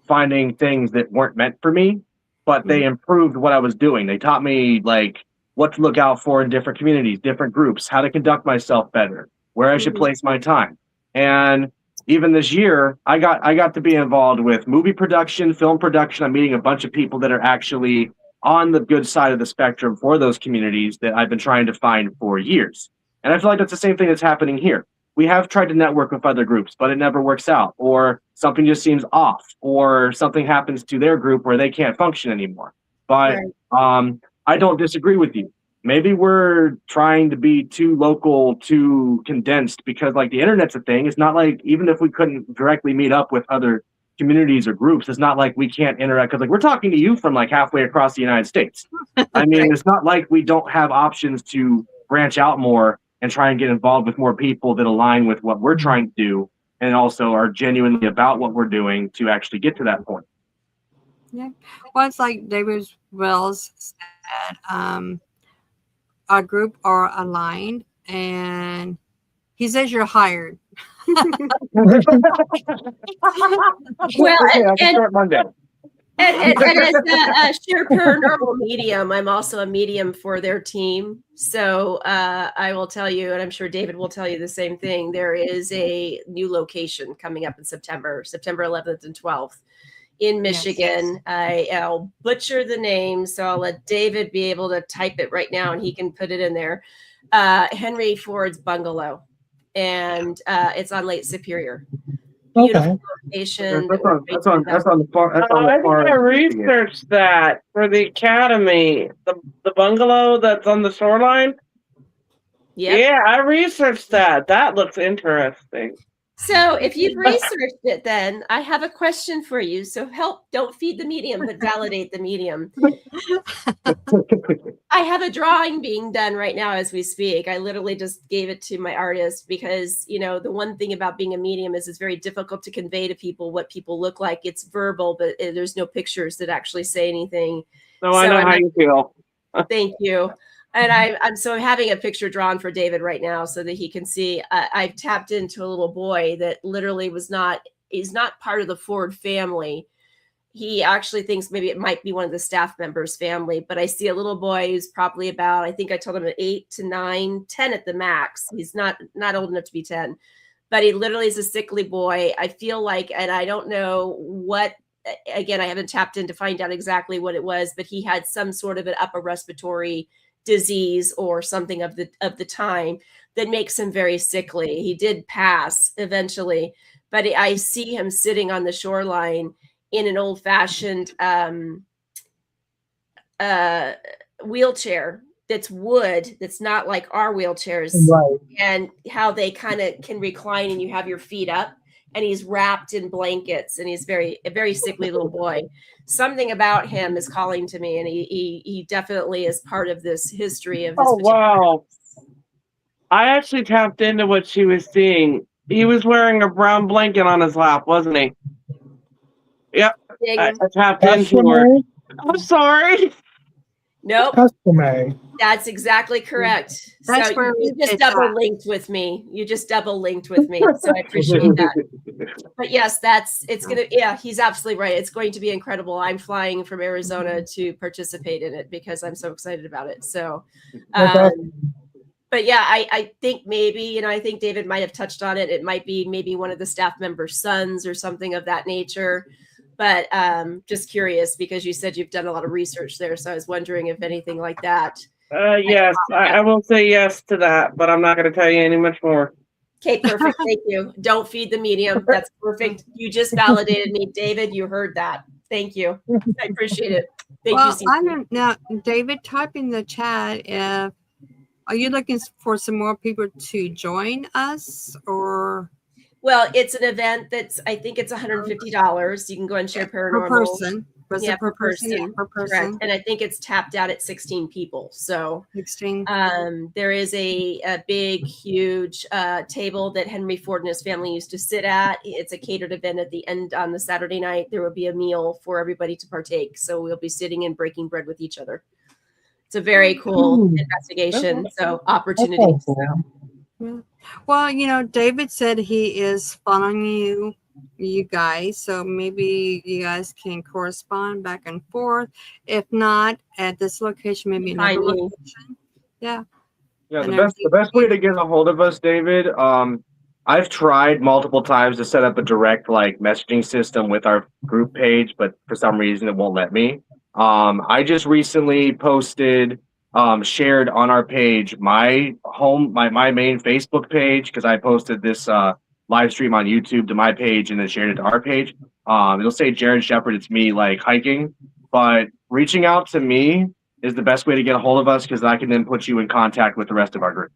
finding things that weren't meant for me, but they improved what I was doing. They taught me like what to look out for in different communities, different groups, how to conduct myself better, where I should place my time. And even this year, I got to be involved with movie production, film production. I'm meeting a bunch of people that are actually on the good side of the spectrum for those communities that I've been trying to find for years. And I feel like that's the same thing that's happening here. We have tried to network with other groups, but it never works out, or something just seems off, or something happens to their group where they can't function anymore. But I don't disagree with you. Maybe we're trying to be too local, too condensed, because like the internet's a thing. It's not like even if we couldn't directly meet up with other communities or groups, it's not like we can't interact, because like we're talking to you from like halfway across the United States. I mean, it's not like we don't have options to branch out more and try and get involved with more people that align with what we're trying to do and also are genuinely about what we're doing to actually get to that point. Yeah. Well, it's like David Wells said, our group are aligned, and he says you're hired. Well, Start Monday. And as a Share Paranormal medium, I'm also a medium for their team. So I will tell you, and I'm sure David will tell you the same thing. There is a new location coming up in September 11th and 12th in Michigan. Yes. I'll butcher the name, so I'll let David be able to type it right now, and he can put it in there. Henry Ford's Bungalow, and it's on Lake Superior. Beautiful location. That's on the far. I think I researched that for the academy. The bungalow that's on the shoreline. Yep. Yeah, I researched that. That looks interesting. So if you've researched it, then I have a question for you. So don't feed the medium, but validate the medium. I have a drawing being done right now as we speak. I literally just gave it to my artist because, the one thing about being a medium is it's very difficult to convey to people what people look like. It's verbal, but there's no pictures that actually say anything. No, I know how you feel. Thank you. And I'm having a picture drawn for David right now so that he can see. I've tapped into a little boy that literally he's not part of the Ford family. He actually thinks maybe it might be one of the staff members' family, but I see a little boy who's probably about, I think I told him 8 to 9, 10 at the max. He's not old enough to be 10, but he literally is a sickly boy. I feel like, and I don't know what, again, I haven't tapped in to find out exactly what it was, but he had some sort of an upper respiratory disease or something of the time that makes him very sickly. He did pass eventually, but I see him sitting on the shoreline in an old-fashioned wheelchair that's wood, that's not like our wheelchairs, Right. and how they kind of can recline and you have your feet up, and he's wrapped in blankets, and he's a very sickly little boy. Something about him is calling to me, and he definitely is part of this history of this. Oh, wow. I actually tapped into what she was seeing. He was wearing a brown blanket on his lap, wasn't he? Yep. I tapped into her. I'm sorry. Nope. Custom. That's exactly correct. That's so where you just it's double at. linked with me. You just double linked with me. So I appreciate that. But yes, he's absolutely right. It's going to be incredible. I'm flying from Arizona to participate in it because I'm so excited about it. So, but yeah, I think maybe, I think David might have touched on it. It might be maybe one of the staff members' sons or something of that nature. But just curious because you said you've done a lot of research there. So I was wondering if anything like that. Yes, I will say yes to that, but I'm not going to tell you any much more. Okay, perfect. Thank you. Don't feed the medium. That's perfect. You just validated me. David, you heard that. Thank you. I appreciate it. Thank you. I don't now, David, type in the chat are you looking for some more people to join us or? Well, it's an event I think it's $150. You can go and share Paranormal. Per person. Yeah, per person. Yeah, per person. Correct. And I think it's tapped out at 16 people. So 16. There is a big, huge table that Henry Ford and his family used to sit at. It's a catered event at the end on the Saturday night. There will be a meal for everybody to partake. So we'll be sitting and breaking bread with each other. It's a very cool investigation. So opportunity. Yeah. Well, David said he is following you guys, so maybe you guys can correspond back and forth. If not at this location, maybe another location. Yeah. Yeah, the best way to get a hold of us, David. I've tried multiple times to set up a direct messaging system with our group page, but for some reason it won't let me. I just recently posted. Shared on our page my main Facebook page because I posted this live stream on YouTube to my page and then shared it to our page. It'll say Jared Shepard. It's me hiking, but reaching out to me is the best way to get a hold of us because I can then put you in contact with the rest of our group.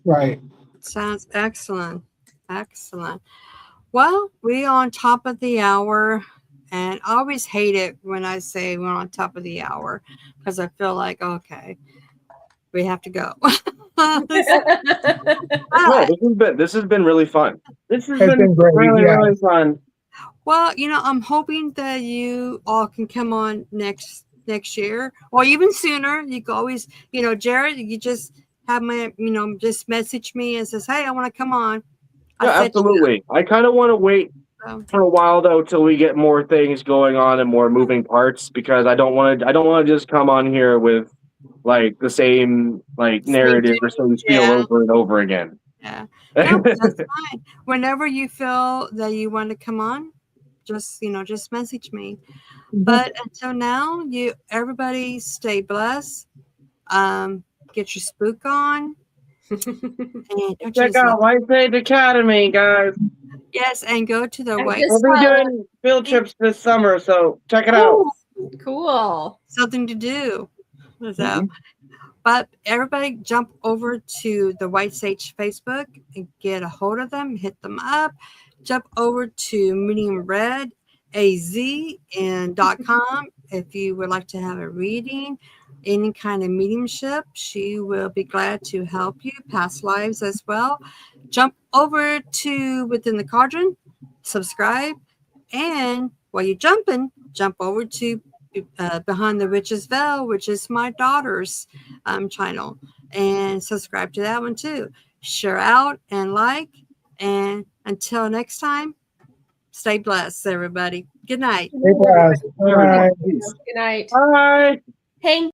Right. Sounds excellent. Excellent. Well, we're on top of the hour. And I always hate it when I say we're on top of the hour because I feel like, okay, we have to go. No, this has been really fun. This has been great. Really fun. Well, I'm hoping that you all can come on next year or even sooner. You can always, Jared, you just have just message me and says, hey, I want to come on. Yeah, absolutely. I kind of want to wait for a while though till we get more things going on and more moving parts because I don't want to just come on here with the same narrative or some spiel over and over again. Yeah. No, that's fine. Whenever you feel that you want to come on, just message me. Mm-hmm. But until now, everybody stay blessed. Get your spook on. And check out White Sage Academy, guys. Yes, and go to the White. We'll be doing field trips this summer, so check it out. Cool. Something to do. So, But everybody jump over to the White Sage Facebook and get a hold of them, hit them up. Jump over to Medium Red AZ and .com if you would like to have a reading, any kind of mediumship. She will be glad to help you. Past lives as well. Jump over to Within the Cauldron, subscribe, and while you're jumping, jump over to Behind the Witch's Veil, which is my daughter's channel, and subscribe to that one too. Share out and like, and until next time, stay blessed, everybody. Good night. Hey, guys. All right. Good night. Bye. Hang